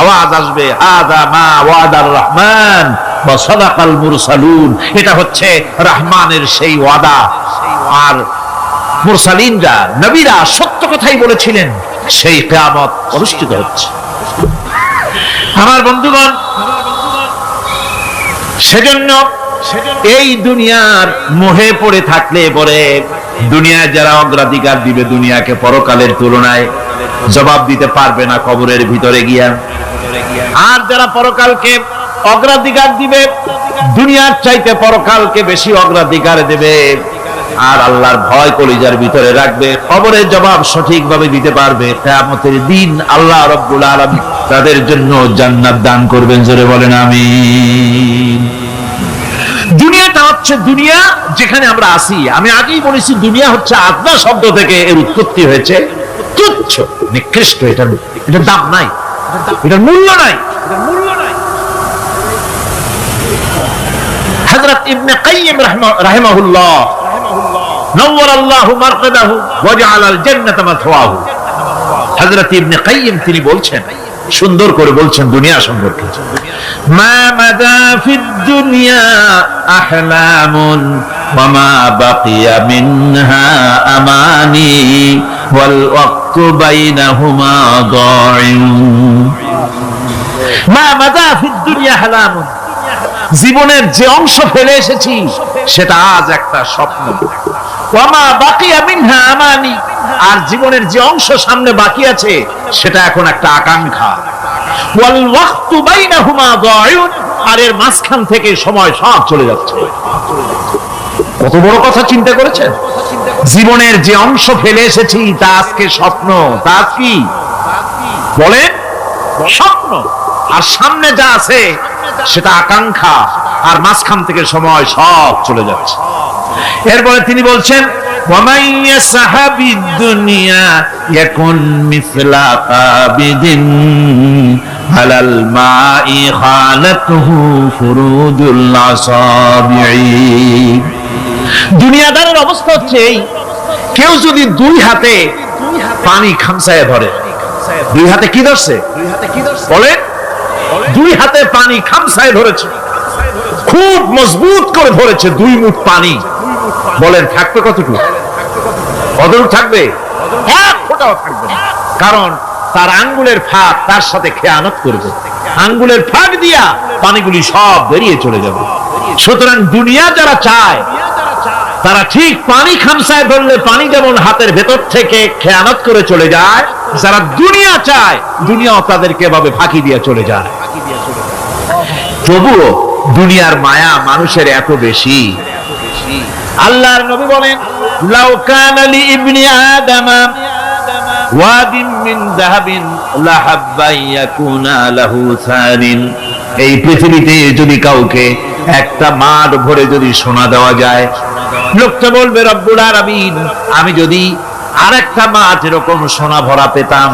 আওয়াজ আসবে হাযা মা ওয়াদার রহমান ওয়া সাদাকাল মুরসালুন, এটা হচ্ছে রহমানের সেই ওয়াদা আর মুরসালিনরা নবীরা সত্য কথাই বলেছিলেন, সেই কিয়ামত অনুষ্ঠিত হচ্ছে। আমার বন্ধুগণ, সেজন্য এই দুনিয়ার মোহে পড়ে থাকলে পরে দুনিয়ায় যারা অগ্রাধিকার দিবে দুনিয়াকে পরকালের তুলনায়, জবাব দিতে পারবে না কবরের ভিতরে গিয়া। আর যারা পরকালকে অগ্রাধিকার দিবে দুনিয়ার চাইতে পরকালকে বেশি অগ্রাধিকার দেবে আর আল্লাহর ভয় কলিজার ভিতরে রাখবে, কবরের জবাব সঠিকভাবে দিতে পারবে। কিয়ামতের দিন আল্লাহ রাব্বুল আলামিন তাদের জন্য জান্নাত দান করবেন। জোরে বলেন আমিন। দুনিয়াটা হচ্ছে দুনিয়া যেখানে আমরা আছি। আমি আগেই বলেছি দুনিয়া হচ্ছে আদনা শব্দ থেকে এর উৎপত্তি হয়েছে। তুচ্ছ, নিকৃষ্ট, এটার দাম নাই, এটার মূল্য নাই। হযরত ইবনে কাইয়িম রাহিমাহুল্লাহ নওয়ারাল্লাহু মারকাদাহু ওয়া জাআলাল জান্নাতা মাথওয়াহু, হযরত ইবনে কাইয়িম তিনি বলছেন, সুন্দর করে বলছেন দুনিয়া সম্পর্কে, মা মাদা ফিদ দুনিয়া আহলামুন ওয়া মা বাকিয়া মিনহা আমানি ওয়াল ওয়াক্তু বাইনাহুমা দাইউন। মা মাদা ফিদ দুনিয়া আহলামুন, জীবনের যে অংশ ফেলে এসেছি সেটা আজ একটা স্বপ্ন। ওয়া মা বাকিয়া মিনহা আমানি, আর জীবনের যে অংশ সামনে বাকি আছে সেটা এখন একটা আকাঙ্ক্ষা। ওয়াল ওয়াক্তু বাইনাহুমা দাইউন, আর এর মাঝখান থেকে সময় সব চলে যাচ্ছে। কত বড় কথা চিন্তা করেছেন? জীবনের যে অংশ ফেলে এসেছি তা আজকে স্বপ্ন, তা কি বলে স্বপ্ন, আর সামনে যা আছে সেটা আকাঙ্ক্ষা, আর মাঝখান থেকে সময় সব চলে যাচ্ছে। এরপরে তিনি বলছেন, وَمَنْ يَسْعَ بِالدُّنْيَا يَكُنْ مِثْلَ قَابِضٍ عَلَى الْمَاءِ خَالَتْهُ فُرُوجُ الْأَصَابِعِ। দুনিয়াদারের অবস্থা হচ্ছে এই, কেউ যদি দুই হাতে পানি খামসায় ধরে, দুই হাতে কি ধরছে বলে, দুই হাতে পানি খামসায় ধরেছে, খুব মজবুত করে ধরেছে, দুই মুঠ পানি, বলেন থাকবে কতটুকু? কতটুকু থাকবে? এক ফোঁটাও থাকবে না, কারণ তার আঙ্গুলের ফাঁক তার সাথে খেয়ানত করবে, আঙ্গুলের ফাঁক দিয়া পানিগুলি সব বেরিয়ে চলে যাবে। সুতরাং দুনিয়া যারা চায় তারা ঠিক পানি খামসায় ধরলে পানি যেমন হাতের ভেতর থেকে খেয়ানত করে চলে যায়, যারা দুনিয়া চায় দুনিয়াও তাদেরকে এভাবে ফাঁকি দিয়ে চলে যায়। তবুও দুনিয়ার মায়া মানুষের এত বেশি। আল্লাহর নবী বলেন, লাউ কানা লি ইবনি আদামা ওয়াদিন মিন যাহাবিন লাহাব্বা ইয়াকুনা লাহু সানিন, এই পৃথিবীতে যদি কাউকে একটা মাঠ ভরে যদি সোনা দেওয়া যায়, লোকটা বলবে রব্বুল আলামিন, আমি যদি আরেকটা মাঠ এরকম সোনা ভরা পেতাম,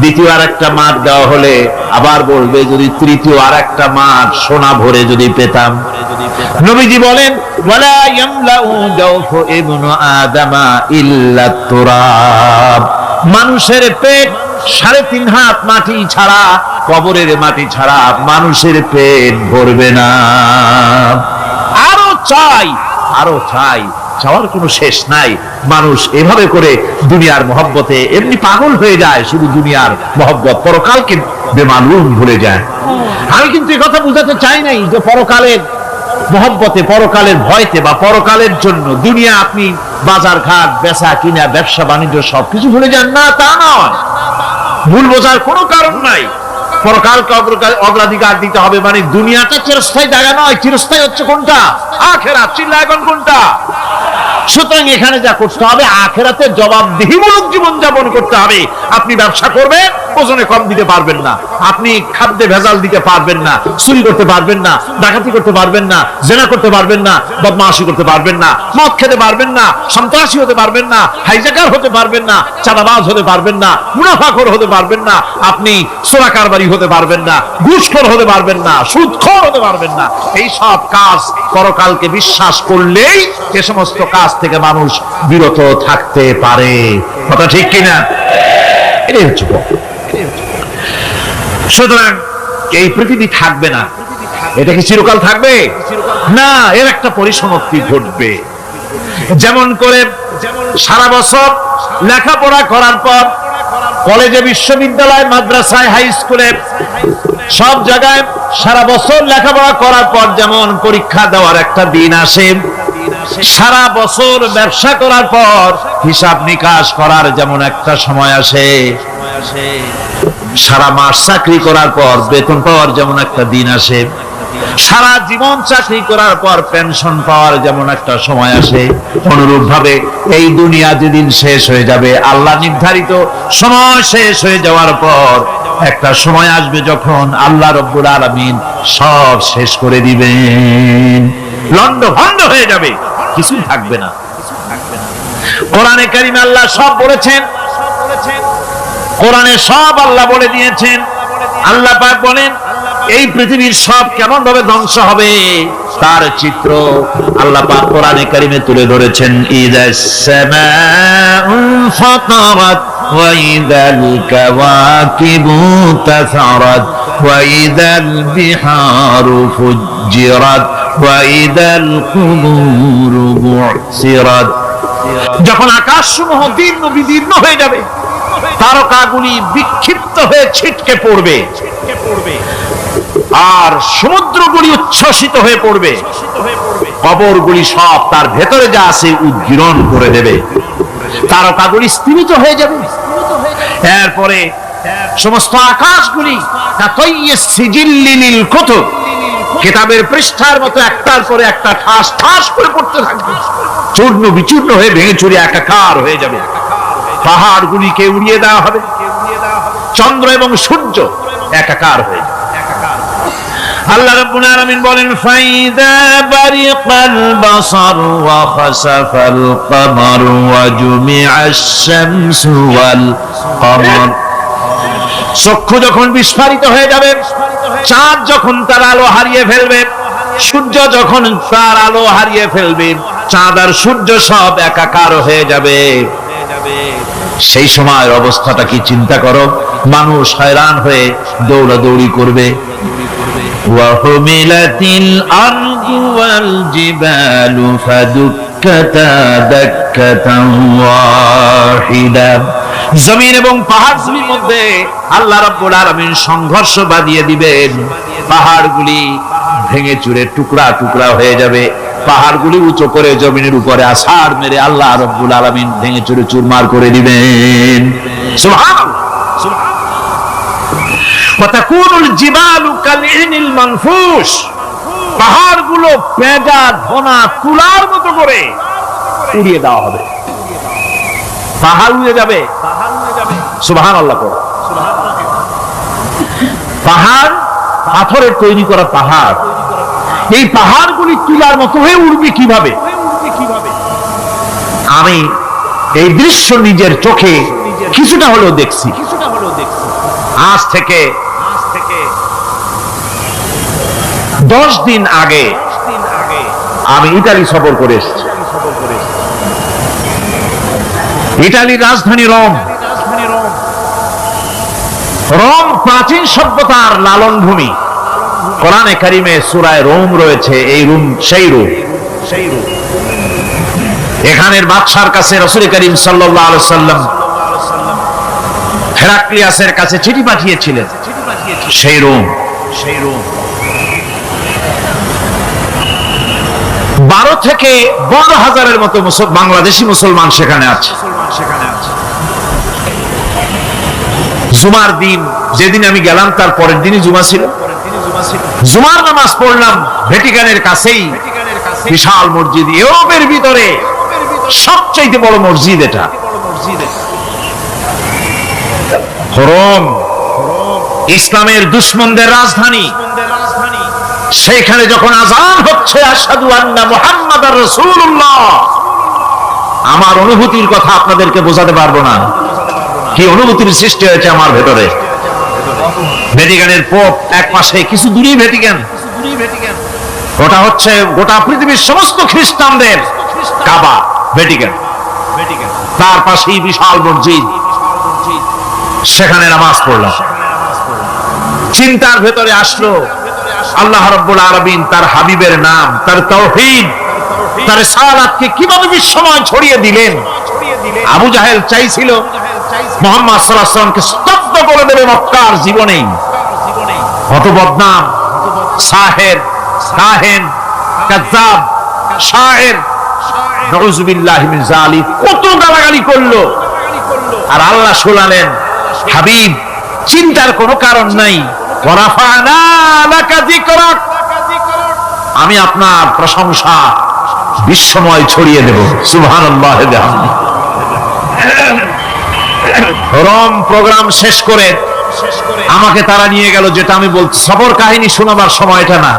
দ্বিতীয় আরেকটা মাঠ দেওয়া হলে আবার বলবে যদি তৃতীয় আরেকটা মাঠ সোনা ভরে যদি পেতাম। নবীজি বলেন, ওয়ালা ইয়ামলাউ জাওফু ইবনু আদামা ইল্লা তুরাব, মানুষের পেট 3.5 হাত মাটি ছাড়া, কবরের মাটি ছাড়া মানুষের পেট ভরবে না। আরো চাই, আরো চাই, চাওয়ার কোনো শেষ নাই। মানুষ এভাবে করে দুনিয়ার মহব্বতে এমনি পাগল হয়ে যায়, শুধু দুনিয়ার মহব্বত, পরকালকে বেমালুম ভুলে যায়। আমি কিন্তু এই কথা বুঝাতে চাই নাই যে পরকালের মহব্বতে, পরকালের ভয়তে বা পরকালের জন্য দুনিয়া আপনি বাজার ঘাট, বেচা কিনা, ব্যবসা বাণিজ্য সবকিছু ভুলে যান না, তা নয়। ভুল বোঝার কোনো কারণ নাই। পরকালকে অগ্রাধিকার দিতে হবে, মানে দুনিয়াটা চিরস্থায়ী জায়গা নয়। চিরস্থায়ী হচ্ছে কোনটা? আখিরাত। চিল্লা এখন কোনটা? সুতরাং এখানে যা করতে হবে, আখিরাতে জবাবদিহিমূলক জীবন যাপন করতে হবে। আপনি ব্যবসা করবেন, ওজনে কম দিতে পারবেন না, আপনি খাদ্যে ভেজাল দিতে পারবেন না, চুরি করতে পারবেন না, ডাকাতি করতে পারবেন না, জেনা করতে পারবেন না, বদমাশি করতে পারবেন না, মদ খেতে পারবেন না, সন্ত্রাসী হতে পারবেন না, হাইজ্যাকার হতে পারবেন না, চাঁদাবাজ হতে পারবেন না, মুনাফাখোর হতে পারবেন না, আপনি চোরা কারবারি হতে পারবেন না, ঘুষখোর হতে পারবেন না, সুদখোর হতে পারবেন না। এই সব কাজ পরকালকে বিশ্বাস করলেই এ সমস্ত কাজ থেকে মানুষ বিরত থাকতে পারে। কথা ঠিক কিনা? এটাই হচ্ছে। সুতরাং এই পৃথিবী থাকবে না, এটা কি চিরকাল থাকবে না? এর একটা পরিসমাপ্তি ঘটবে। যেমন করে সারা বছর লেখাপড়া করার পর কলেজে, বিশ্ববিদ্যালয়, মাদ্রাসায়, হাই স্কুলে, সব জায়গায় সারা বছর লেখাপড়া করার পর যেমন পরীক্ষা দেওয়ার একটা দিন আসে, সারা বছর ব্যবসা করার পর হিসাব নিকাশ করার যেমন একটা সময় আসে, সারা মাস চাকরি করার পর বেতন পাওয়ার যেমন একটা দিন আসে, সারা জীবন চাকরি করার পর পেনশন পাওয়ার যেমন একটা সময় আসে, অনুরূপ ভাবে এই দুনিয়া যেদিন শেষ হয়ে যাবে, আল্লাহ নির্ধারিত সময় শেষ হয়ে যাওয়ার পর একটা সময় আসবে যখন আল্লাহ রব্বুল আলামিন সব শেষ করে দিবেন, লন্ডভন্ড হয়ে যাবে, কিছু থাকবে না। কোরআনে কারিমে আল্লাহ সব বলেছেন, কোরআনে সব আল্লাহ বলে দিয়েছেন। আল্লাহ পাক বলেন এই পৃথিবীর সব কেমন ভাবে ধ্বংস হবে তার চিত্র আল্লাহ পাক কোরআনে কারিমে তুলে ধরেছেন। ইযাস সামাউ ফাতারাত ওয়া ইযাল কাওয়াকিবু তাসারাত ওয়া ইযাল বিহারু ফুজ্জিরাত ওয়া ইযাল কুবুরু বু'সিরাত। যখন আকাশসমূহ দীর্ঘ বিদীর্ণ হয়ে যাবে, তারকাগুলি বিক্ষিপ্ত হয়ে ছিটকে পড়বে, আর সমুদ্রগুলি উচ্ছ্বসিত হয়ে পড়বে, কবরগুলি সব তার ভেতরে যা আছে উদ্গীরণ করে দেবে, তারকাগুলি স্থিমিত হয়ে যাবে। এরপরে সমস্ত আকাশগুলি কিতাবের পৃষ্ঠার মতো একটার পরে একটা ঠাস ঠাস করে পড়তে থাকবে, চূর্ণ বিচূর্ণ হয়ে ভেঙে চুরে একাকার হয়ে যাবে। পাহাড়গুলিকে উড়িয়ে দেওয়া হবে, চন্দ্র এবং সূর্য একাকার হয়ে যাবে। আল্লাহ রাব্বুল আলামিন বলেন ফাইদা বারিকাল বাসার ওয়া খাসাফাল কমার ওয়া জুমিআশ শামসু ওয়াল কমার। চক্ষু যখন বিস্ফারিত হয়ে যাবে, চাঁদ যখন তার আলো হারিয়ে ফেলবে, সূর্য যখন তার আলো হারিয়ে ফেলবে, চাঁদ আর সূর্য সব একাকার হয়ে যাবে, সেই সময়ের অবস্থাটা কি চিন্তা করো। মানুষ হয়রান হয়ে দৌড়াদৌড়ি করবে। ওয়াহুমিলাতিল আরদু ওয়াল জিবালু ফাদুক্কাতা দাক্কাতান ওয়াহিদা। জমিন এবং পাহাড়গুলির মধ্যে আল্লাহ রাব্বুল আলামিন সংঘর্ষ বাঁধিয়ে দিবেন, পাহাড়গুলি ভেঙে চুরে টুকরা টুকরা হয়ে যাবে, পাহাড়গুলি উঁচু করে জমিনের উপরে আছাড় মেরে আল্লাহ রাব্বুল আলামিন ভেঙে চুরে চুরমার করে দিবেন। সুবহানাল্লাহ। ওয়াতাকুনুল জিবালু কালইনিল মানফুস। পাহাড়গুলো পেঁজা ধোনা তুলার মতো করে উড়িয়ে দেওয়া হবে, পাহাড় উড়ে যাবে। সুবহানাল্লাহ। পাহাড় পাথরের তৈরি করা পাহাড়, এই পাহাড়গুলি তুলার মতো হয়ে উড়বে কিভাবে? আমি এই দৃশ্য নিজের চোখে কিছুটা হলেও দেখছি। আজ থেকে 10 দিন আগে আমি ইতালি সফর করে এসেছি। ইতালির রাজধানী রোম। রোম প্রাচীন সভ্যতার লালন ভূমি। কোরআনে কারিমে সূরা রোম রয়েছে, এই রোম সেই রোম। এখানের বাদশার কাছে রাসূল করিম সাল্লাল্লাহু আলাইহি ওয়াসাল্লাম হেরাক্লিয়াসের কাছে চিঠি পাঠিয়েছিলেন, সেই রোম। 12 থেকে 15 হাজারের মতো বাংলাদেশি মুসলমান সেখানে আছে। জুমার দিন যেদিন আমি গেলাম তার পরের দিনই জুমা ছিল। জুমার নামাজ পড়লাম ভ্যাটিকানের কাছেই বিশাল মসজিদ, ইউরোপের ভিতরে সবচেয়ে বড় মসজিদ এটা। রোম ইসলামের দুশমনদের রাজধানী। সেইখানে যখন আযান হচ্ছে আশহাদু আন্না মুহাম্মাদার রাসূলুল্লাহ, আমার অনুভূতির কথা আপনাদেরকে বোঝাতে পারবো না, কি অনুভূতির সৃষ্টি হয়েছে আমার ভেতরে। ভ্যাটিকানের পোপ এক পাশে, কিছু দূরেই ভ্যাটিকান। ওটা হচ্ছে গোটা পৃথিবীর সমস্ত খ্রিস্টানদের কাবা, ভ্যাটিকান। তার পাশেই বিশাল মসজিদ, সেখানে নামাজ পড়লাম। চিন্তার ভেতরে আসলো আল্লাহ রাব্বুল আলামিন তার হাবিবের নাম, তার তাওহীদ, তার সালাতকে কিভাবে বিশ্বময় ছড়িয়ে দিলেন। আবু জাহেল চাইছিল মুহাম্মদ সাল্লাল্লাহু আলাইহি ওয়াসাল্লামকে স্তব্ধ করে দেবে মক্কার জীবনেই। কত বদনাম, সাহের, কাহেন, কাযযাব, শায়ের, নাউযুবিল্লাহি মিন যালিক, কত গালাগালি করলো। আর আল্লাহ শোনালেন, হাবিব চিন্তার কোনো কারণ নাই, ওয়ারাফা'না লাকা যিকরাক, আমি আপনার প্রশংসা বিশ্বময় ছড়িয়ে দেব। সুবহানাল্লাহ। রম প্রোগ্রাম শেষ করে আমাকে তারা নিয়ে গেল, যেটা আমি বলছি সফর কাহিনী শোনাবার সময়টা না,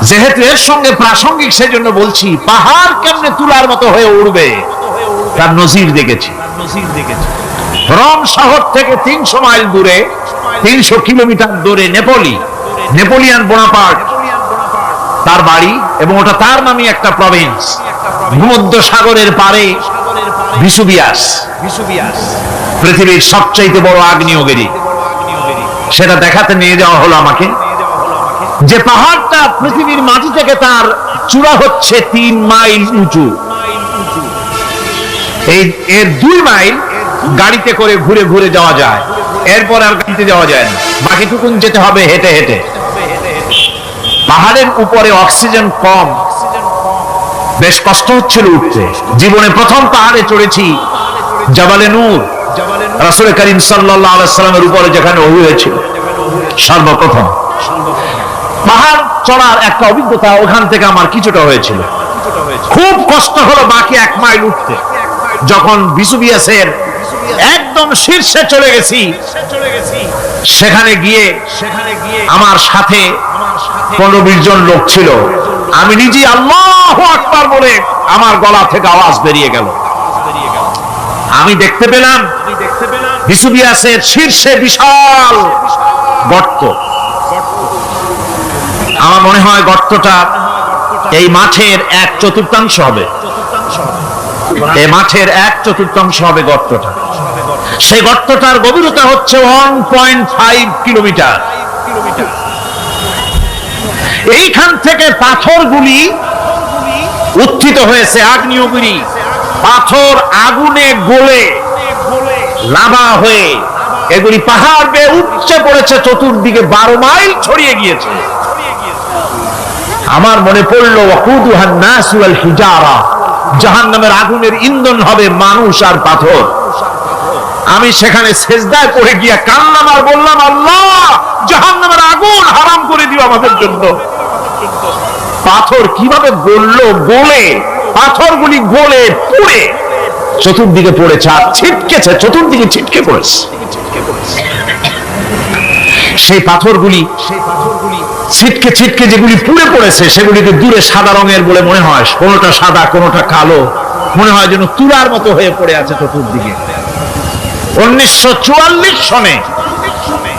যেহেতু এর সঙ্গে প্রাসঙ্গিক সেজন্য বলছি। পাহাড় কেমনে তুলার মতো হয়ে উঠবে তার নজির দেখেছি। রোম শহর থেকে 300 মাইল দূরে, 300 কিলোমিটার দূরে নেপোলিয়ান বোনাপার্ট তার বাড়ি, এবং ওটা তার নামে একটা প্রভিন্স। ভূমধ্য সাগরের পারে ভিসুভিয়াস, পৃথিবীর সবচাইতে বড় আগ্নেয়গিরি। সেটা দেখাতে নিয়ে যাওয়া হলো আমাকে, যে পাহাড়টা পৃথিবীর মাটি থেকে তার চূড়া হচ্ছে 3 মাইল উঁচু। এর 2 মাইল গাড়িতে করে ঘুরে ঘুরে যাওয়া যায়, এরপর আর গাড়িতে যাওয়া যায় না, বাকিটুকুন যেতে হবে হেঁটে হেঁটে। পাহাড়ের উপরে অক্সিজেন কম, বেশ কষ্ট হচ্ছিল উঠতে। জীবনে প্রথম পাহাড়ে চড়েছি জাবালে নূর, রাসূল করিম সাল্লাল্লাহু আলাইহি সাল্লামের উপরে যেখানে ওহী হয়েছিল সর্বপ্রথম। পাহাড় চড়ার একটা অভিজ্ঞতা ওখান থেকে আমার কিছুটা হয়েছিল। খুব কষ্ট হলো বাকি 1 মাইল উঠতে। যখন ভিসুভিয়াসের একদম শীর্ষে চলে গেছি, সেখানে গিয়ে আমার সাথে 15-20 জন লোক ছিল। আমি নিজে আল্লাহু আকবার বলে আমার গলা থেকে আওয়াজ বেরিয়ে গেল। আমি দেখতে পেলাম ভিসুভিয়াসের শীর্ষে বিশাল গর্ত। আমার মনে হয় গর্তটা এই মাঠের 1/4 হবে। এই মাঠের 1/4 হবে গর্তটা। সেই গর্তটার গভীরতা হচ্ছে 1.5 কিলোমিটার। এইখান থেকে পাথরগুলি উত্থিত হয়েছে, আগ্নেয়গিরি পাথর আগুনে গলে লাভা হয়ে এগুলি পাহাড় বেয়ে উপচে পড়েছে, চতুর্দিকে 12 মাইল ছড়িয়ে গিয়েছে। আমার মনে পড়লো ওয়াকুদুহান নাস ওয়াল হিজারা, জাহান্নামের আগুনের ইন্ধন হবে মানুষ আর পাথর। আমি সেখানে সেজদায় পড়ে গিয়ে কান্নাম আর বললাম, আল্লাহ জাহান্নামের আগুন হারাম করে দিও আমাদের জন্য। পাথর কিভাবে গললো, গলে পাথরগুলি গলে পুড়ে চতুর্দিকে পড়েছে আর ছিটকেছে, চতুর্দিকে ছিটকে পড়েছে। সেই পাথরগুলি ছিটকে ছিটকে যেগুলি পুড়ে পড়েছে সেগুলিকে দূরে সাদা রঙের বলে মনে হয়, কোনোটা সাদা কোনোটা কালো, মনে হয় যেন তুলার মতো হয়ে পড়ে আছে চতুর্দিকে। 1944 সনে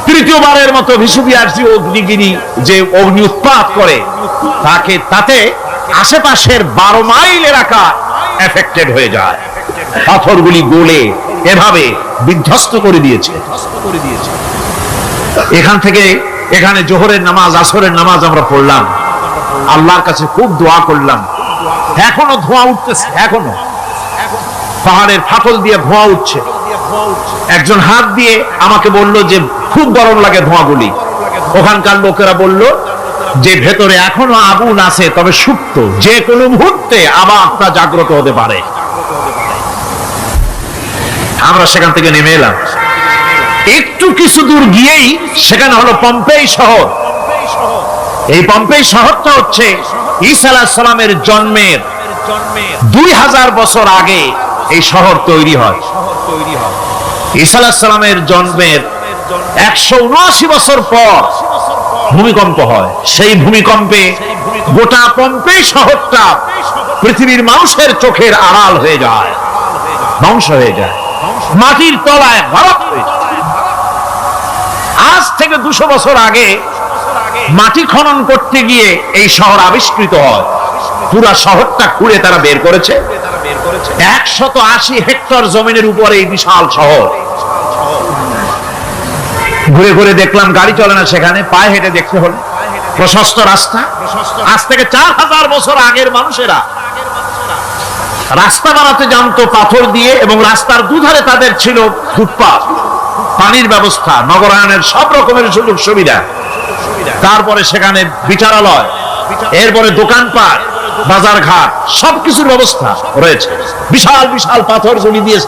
তৃতীয়বারের মতো ভিসুভিয়াস অগ্নিগিরি যে অগ্নি উৎপাত করে, তাতে আশেপাশের 12 মাইল এলাকা এফেক্টেড হয়ে যায়। পাথরগুলি গলে এভাবে বিধ্বস্ত করে দিয়েছে। এখান থেকে এখানে জোহরের নামাজ, আসরের নামাজ আমরা পড়লাম, আল্লাহর কাছে খুব দোয়া করলাম। এখনো ধোঁয়া উঠতেছে, এখনো পাহাড়ের ফাটল দিয়ে ধোঁয়া উঠছে। একজন হাত দিয়ে আমাকে বলল যে খুব গরম লাগে ধোঁয়াগুলি। ওখানকার লোকেরা বলল যে ভেতরে এখনো আগুন আছে, তবে সুপ্ত, যে কোনো মুহূর্তে আবার তা জাগ্রত হতে পারে। আমরা সেখান থেকে নেমে এলাম। একটু কিছু দূর গিয়েই সেখানে হলো পম্পেই শহর। এই পম্পেই শহরটা হচ্ছে ঈসা আলাইহিস সালামের জন্মের 2000 বছর আগে এই শহর তৈরি হয়। ঈসা আলাইহিস সালামের জন্মের 179 বছর পর ভূমিকম্প হয়। সেই ভূমিকম্পে গোটা পম্পেই শহরটা পৃথিবীর মানুষের চোখের আড়াল হয়ে যায়, ধ্বংস হয়ে যায়, মাটির তলায় গরক হয়ে যায়। আজ থেকে 200 বছর আগে মাটি খনন করতে গিয়ে এই শহর আবিষ্কৃত হয়। পুরা শহরটা খুঁড়ে তারা বের করেছে 180 হেক্টর জমিনের উপরে এই বিশাল শহর। ঘুরে ঘুরে দেখলাম, গাড়ি চলে না সেখানে, পায়ে হেঁটে দেখতে হলো। প্রশস্ত রাস্তা, আজ থেকে 4000 বছর আগের মানুষেরা রাস্তা বানাতে জানতো পাথর দিয়ে, এবং রাস্তার দুধারে তাদের ছিল ফুটপাত, পানির ব্যবস্থা, নগরায়নের সব রকমের সুযোগ সুবিধা। তারপরে সেখানে বিচারালয়, এরপরে দোকানপাট, বাজার ঘাট, সবকিছুর ব্যবস্থা রয়েছে। বিশাল বিশাল পাথরগুলি দিয়ে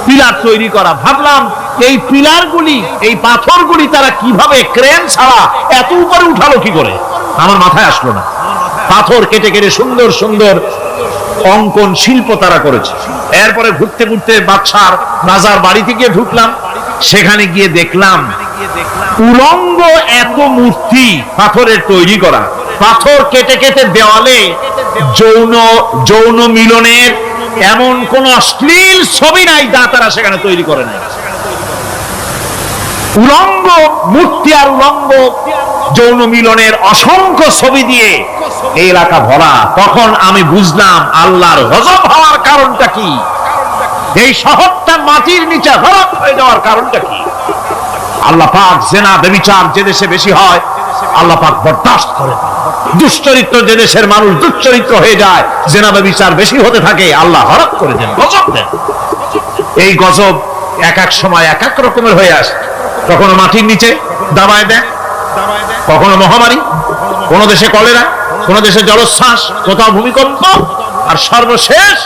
পিলার তৈরি করা। ভাবলাম এই পিলারগুলি, এই পাথরগুলি তারা কিভাবে ক্রেন ছাড়া এত উপরে উঠালো কি করে, আমার মাথায় আসলো না। পাথর কেটে কেটে সুন্দর সুন্দর অঙ্কন শিল্প তারা করেছে। এরপরে ঘুরতে ঘুরতে বাদশার রাজার বাড়িতে গিয়ে ঢুকলাম, সেখানে গিয়ে দেখলাম উলঙ্গ এত মূর্তি পাথরের তৈরি করা, পাথর কেটে কেটে দেওয়ালে যৌন মিলনের এমন কোন অশ্লীল ছবি নাই যা তারা সেখানে তৈরি করে নাই। উলঙ্গ মূর্তি আর উলঙ্গ যৌন মিলনের অসংখ্য ছবি দিয়ে এই এলাকা ভরা। তখন আমি বুঝলাম আল্লাহর গজব হওয়ার কারণটা কি, এই শহরটা মাটির নিচে হরপ হয়ে যাওয়ার কারণটা কি। আল্লাহ পাক জেনা ব্যভিচার যে দেশে বেশি হয় আল্লাহ পাক বরদাস্ত করেন। দুশ্চরিত্র যে দেশের মানুষ দুশ্চরিত্র হয়ে যায়, জেনা ব্যভিচার বেশি হতে থাকে, আল্লাহ হরপ করে দেন, গজব দেন। এই গজব এক এক সময় এক এক রকমের হয়ে আসে। কখনো মাটির নিচে দাবায় দেয়, কখনো মহামারী, কোন দেশে কলেরা, কোন দেশে জলোচ্ছ্বাস, কোথাও ভূমিকম্প, আর সর্বশেষ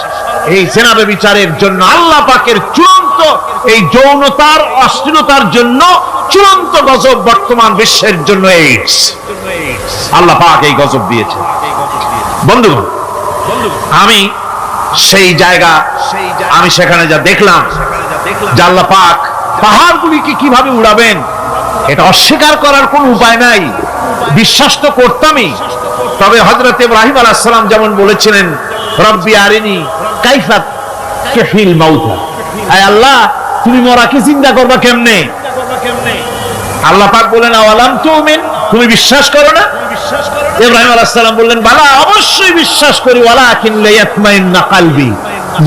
এই জেনা ব্যভিচারের জন্য আল্লাহ পাকের চূড়ান্ত এই যৌনতার অশ্লীলতার জন্য চূড়ান্ত গজব বর্তমান বিশ্বের জন্য এইডস। আল্লাহ পাক এই গজব দিয়েছে। বন্ধুগণ, আমি সেই জায়গা, আমি সেখানে যা দেখলাম যে আল্লাহ পাক পাহাড়গুলিকে কিভাবে উড়াবেন এটা অস্বীকার করার কোন উপায় নাই, বিশ্বাস তো করতামই। তবে হযরত ইব্রাহিম আলাইহিস সালাম যেমন বলেছিলেন, রব্বি আরিনি কাইফা তুহিল মাউতা, আয় আল্লাহ তুমি মরাকে জিন্দা করবা কেমনে? আল্লাহ পাক বলেন আওয়ালাম তুমিন, তুমি বিশ্বাস করো না? ইব্রাহিম আলাইহিস সালাম বললেন বালা, অবশ্যই বিশ্বাস করি, ওয়ালাকিন লিয়াতমাইন্না কলবি,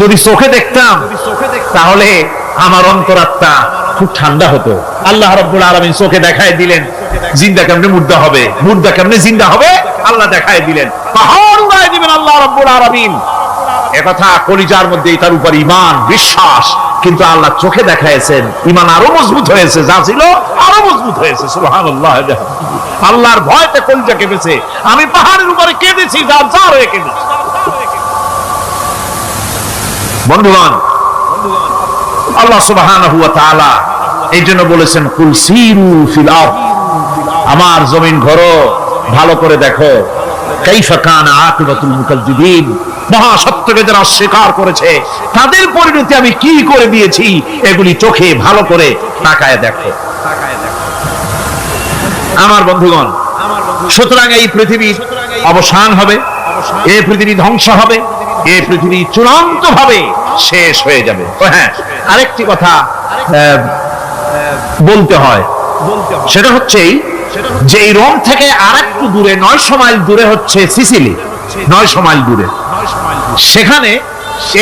যদি চোখে দেখতাম তাহলে আমার অন্তরাত্মা খুব ঠান্ডা হতো। আল্লাহ রাব্বুল আলামিন চোখে দেখায় দিলেন জিন্দা কেমনে মুর্দা হবে, মুর্দা কেমনে জিন্দা হবে, আল্লাহ দেখায় দিলেন। পাহাড় উড়ায় দিবেন আল্লাহ রাব্বুল আলামিন। একথা কলিজার মধ্যে তার উপর ঈমান বিশ্বাস, কিন্তু আল্লাহ চোখে দেখাইছেন, ঈমান আরো মজবুত হয়েছে, যা ছিল আরো মজবুত হয়েছে। সুবহানাল্লাহ। আল্লাহর ভয়তে কলিজা কেঁপেছে। আমি পাহাড়ের উপরে কেঁদেছি, যার যার হয়ে কেঁদেছি। বন্ধুগণ, আল্লাহ সুবহানাহু ওয়া তাআলা এই জন্য বলেছেন কুল সিরু ফিল আরদ, আমার জমিন ঘোরো, ভালো করে দেখো, কাইফা কানা আকিবাতুল মুকাজ্জিবিন, মহাসত্যকে যারা অস্বীকার করেছে তাদের পরিণতি আমি কি করে দিয়েছি, এগুলি চোখে ভালো করে তাকায় দেখো। আমার বন্ধুগণ, সুতরাং এই পৃথিবীর অবসান হবে, এই পৃথিবী ধ্বংস হবে, এই পৃথিবী চূড়ান্ত ভাবে শেষ হয়ে যাবে। হ্যাঁ, আরেকটি কথা বলতে হয়, সেটা হচ্ছে যে এই রোম থেকে আর একটু দূরে 900 মাইল দূরে হচ্ছে সিসিলি। 900 মাইল দূরে, সেখানে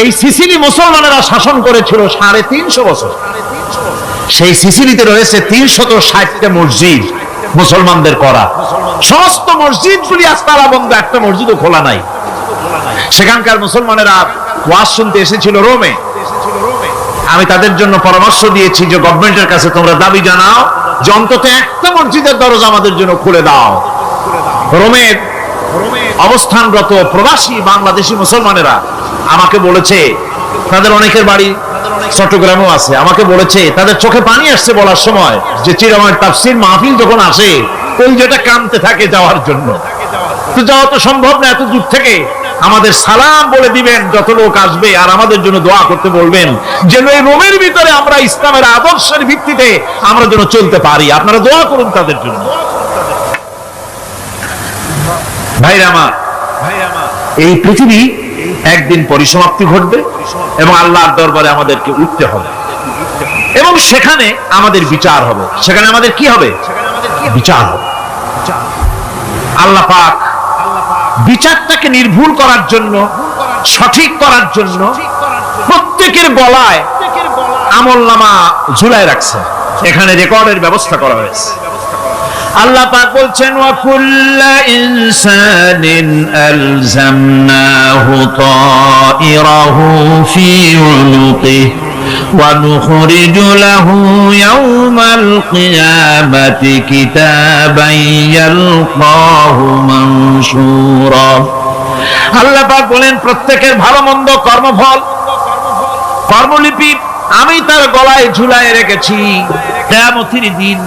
এই সিসিলি মুসলমানেরা শাসন করেছিল 350 বছর। সেই সিসিলিতে রয়েছে 360টা মসজিদ মুসলমানদের করা। সমস্ত মসজিদগুলি আজ তালা বন্ধ, একটা মসজিদও খোলা নাই। সেখানকার মুসলমানেরা ওয়াজ শুনতে এসেছিল রোমে। আমি তাদের জন্য পরামর্শ দিয়েছি যে গভর্নমেন্টের কাছে তোমরা দাবি জানাও যে অন্তত একটা মসজিদের দরজা আমাদের জন্য খুলে দাও। রোমের অবস্থানরত প্রবাসী বাংলাদেশি মুসলমানেরা আমাকে বলেছে, তাদের অনেকের বাড়ি চট্টগ্রামেও আছে, আমাকে বলেছে তাদের চোখে পানি আসছে বলার সময় যে চিরাময় তাফসীর মাহফিল যখন আসে কলিজাটা কাঁদতে থাকে যাওয়ার জন্য। তো যাওয়া তো সম্ভব না এত দূর থেকে, আমাদের সালাম বলে দিবেন যত লোক আসবে, আর আমাদের জন্য দোয়া করতে বলবেন যেন এই রোমের ভিতরে আমরা ইসলামের আদর্শের ভিত্তিতে আমরা যেন চলতে পারি। আপনারা দোয়া করুন তাদের জন্য। ভাইরা আমার, এই পৃথিবী একদিন পরিসমাপ্তি ঘটবে এবং আল্লাহর দরবারে আমাদেরকে উঠতে হবে এবং সেখানে আমাদের বিচার হবে। সেখানে আমাদের কি হবে? বিচার হবে। আল্লাহ পাক বিচারটাকে নির্ভুল করার জন্য, সঠিক করার জন্য প্রত্যেকের গলায় আমলনামা ঝুলায় রাখছে, এখানে রেকর্ডের ব্যবস্থা করা হয়েছে। আল্লাহ পাক বলছেন ওয়া কুল্লা ইনসানিন আলজামনাহু তাইরাহু ফি উনুকিহি ওয়া নুখরিজু লাহু ইয়াওমাল কিয়ামাতি কিতাবান ইয়ালকাহু মানশুরা। আল্লাহ পাক বলেন প্রত্যেকের ভালো মন্দ কর্মফল, কর্মলিপি আমি তার গলায় ঝুলায় রেখেছি। কিয়ামতের দিন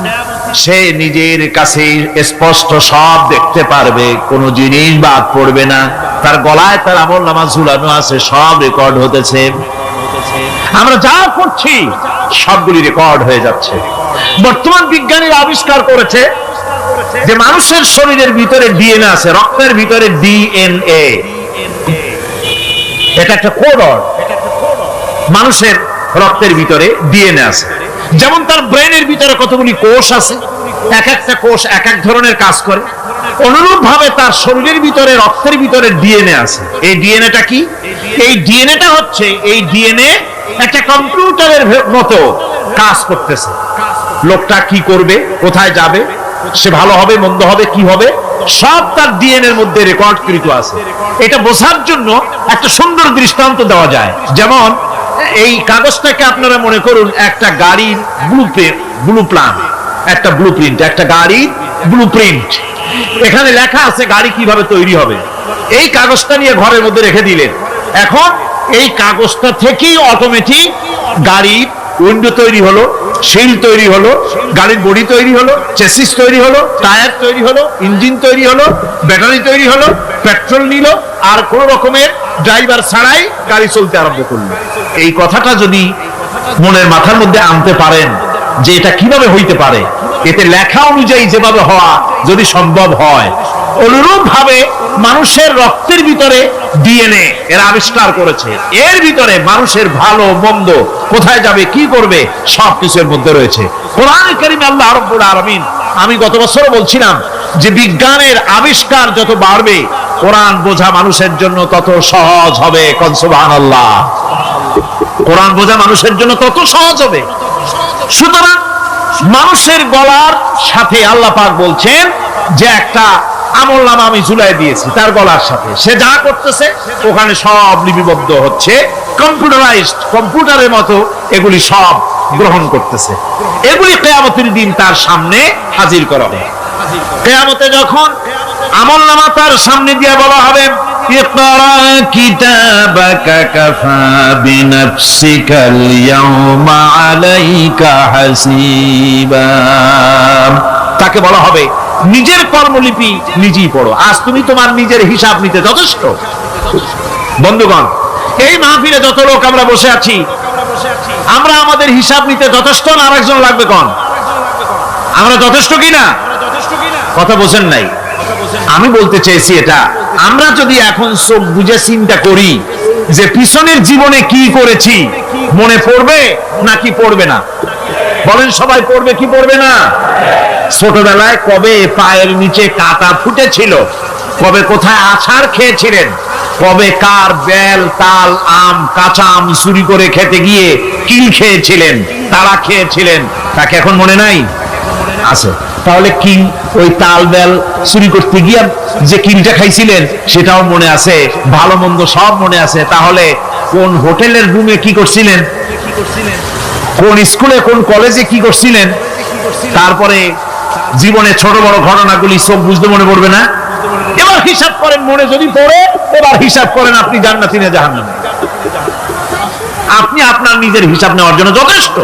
সে নিজের কাছে স্পষ্ট সব দেখতে পারবে, কোনো জিনিস বাদ পড়বে না। তার গলায় তার আমলনামা ঝুলানো আছে, সব রেকর্ড হতেছে। আমরা যা করছি সবগুলি রেকর্ড হয়ে যাচ্ছে। বর্তমান বিজ্ঞানীরা আবিষ্কার করেছে যে মানুষের শরীরের ভিতরে ডিএনএ আছে, রক্তের ভিতরে ডিএনএ, এটা একটা কোড। মানুষের রক্তের ভিতরে ডিএনএ আছে। যেমন তার ব্রেনের ভিতরে কতগুলি কোষ আছে, এক একটা কোষ এক এক ধরনের কাজ করে, অনুরূপ ভাবে তার শরীরের ভিতরে রক্তের ভিতরে ডিএনএ আছে। এই ডিএনএটা কি? এই ডিএনএটা হচ্ছে, এই ডিএনএ একটা কম্পিউটারের মতো কাজ করতেছে। লোকটা কি করবে, কোথায় যাবে, সে ভালো হবে মন্দ হবে কি হবে, সব তার ডিএনএ এর মধ্যে রেকর্ডকৃত আছে। এটা বোঝার জন্য একটা সুন্দর দৃষ্টান্ত দেওয়া যায়। যেমন এই কাগজটাকে আপনারা মনে করুন একটা গাড়ির ব্লু প্ল্যান, একটা ব্লুপ্রিন্ট, একটা গাড়ির ব্লুপ্রিন্ট। এখানে লেখা আছে গাড়ি কিভাবে তৈরি হবে। এই কাগজটা নিয়ে ঘরের মধ্যে রেখে দিলেন। এখন এই কাগজটা থেকেই অটোমেটিক গাড়ির উইন্ডো তৈরি হলো, শিল তৈরি হলো, গাড়ির বডি তৈরি হলো, চেসিস তৈরি হলো, টায়ার তৈরি হলো, ইঞ্জিন তৈরি হলো, ব্যাটারি তৈরি হলো, পেট্রোল নিল, আর কোন রকমের ড্রাইভার ছাড়াই গাড়ি চলতে আরম্ভ করলো। এই কথাটা যদি মনের মাথার মধ্যে আনতে পারেন যে এটা কিভাবে হইতে পারে, এতে লেখা অনুযায়ী যেভাবে হওয়া যদি সম্ভব হয়, অনুরূপ ভাবে মানুষের রক্তের ভিতরে ডিএনএ এর আবিষ্কার করেছে। এর ভিতরে মানুষের ভালো মন্দ, কোথায় যাবে কি করবে, সবকিছুর মধ্যে রয়েছে। কোরআন কারীমে আল্লাহ রাব্বুল আলামিন, আমি গত বছর বলছিলাম যে বিজ্ঞানের আবিষ্কার যত বাড়বে কোরআন বোঝা মানুষের জন্য তত সহজ হবে। কোন সুবহানাল্লাহ। কোরআন বোঝা মানুষের জন্য তত সহজ হবে। সুতরাং মানুষের গলার সাথে আল্লাহ পাক বলছেন যে একটা আমলনামা আমি ঝুলাই দিয়েছি তার গলার সাথে, সে যা করতেছে ওখানে সব লিপিবদ্ধ হচ্ছে, কম্পিউটারাইজড, কম্পিউটারের মতো এগুলি সব গ্রহণ করতেছে। এগুলি কিয়ামতের দিন তার সামনে হাজির করা হবে। কিয়ামতে যখন আমলনামা তার সামনে দিয়ে বলা হবে, ইকরা কিতাবাকা কাফা বিনাফসিকাল ইয়াওমা আলাইকা হাসিবা, তাকে বলা হবে নিজের কর্মলিপি নিজেই পড়ো, আজ তুমি তোমার নিজের হিসাব নিতে যথেষ্ট। বন্ধুগণ, এই মাহফিলে যত লোক আমরা বসে আছি, আমরা আমাদের হিসাব নিতে যথেষ্ট না আরেকজন লাগবে? কোন আমরা যথেষ্ট কিনা? কথা বোঝেন নাই। আমি বলতে চেয়েছি এটা, আমরা যদি এখন চোখ বুঝে চিন্তা করি যে পিছনের জীবনে কি করেছি, মনে পড়বে নাকি পড়বে না? বলেন সবাই, পড়বে কি পড়বে না? ছোটবেলায় কবে পায়ের নিচে কাঁটা ফুটেছিল, কবে কোথায় আছাড় খেয়েছিলেন, কবে কার বেল তাল আম কাঁচা আম চুরি করে খেতে গিয়ে কিল খেয়েছিলেন, তারা খেয়েছিলেন, তাকে এখন মনে নাই? আছে। তাহলে কিল, ওই তাল বেল চুরি করতে গিয়ে যে কিলটা খাইছিলেন সেটাও মনে আছে, ভালো মন্দ সব মনে আছে। তাহলে কোন হোটেলের রুমে কি করছিলেন, কোন স্কুলে কোন কলেজে কি করছিলেন, তারপরে জীবনে ছোট বড় ঘটনাগুলি সব বুঝতে মনে পড়বে না? এবার হিসাব করেন, মনে যদি পড়ে এবার হিসাব করেন আপনি জান্নাতি না জাহান্নামী। আপনি আপনার নিজের হিসাব নেওয়ার জন্য যথেষ্ট।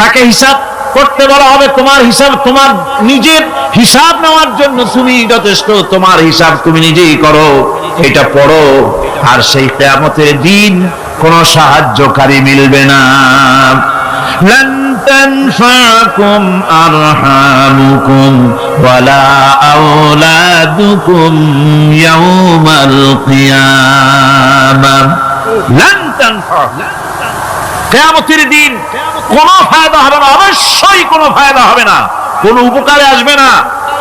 তাকে হিসাব করতে বলা হবে, তোমার হিসাব, তোমার নিজের হিসাব নেওয়ার জন্য তুমি যথেষ্ট, তোমার হিসাব তুমি নিজেই করো, এটা পড়ো। আর সেই কিয়ামতের দিন কোন সাহায্যকারী মিলবে না। লান তানফাকুম আরহামুকুম ওয়ালা আওলাদুকুম ইয়াওমাল কিয়ামাহ। লান তানফা, কিয়ামতের দিন কোনো ফায়দা হবে না, অবশ্যই কোনো ফায়দা হবে না, কোনো উপকারে আসবে না।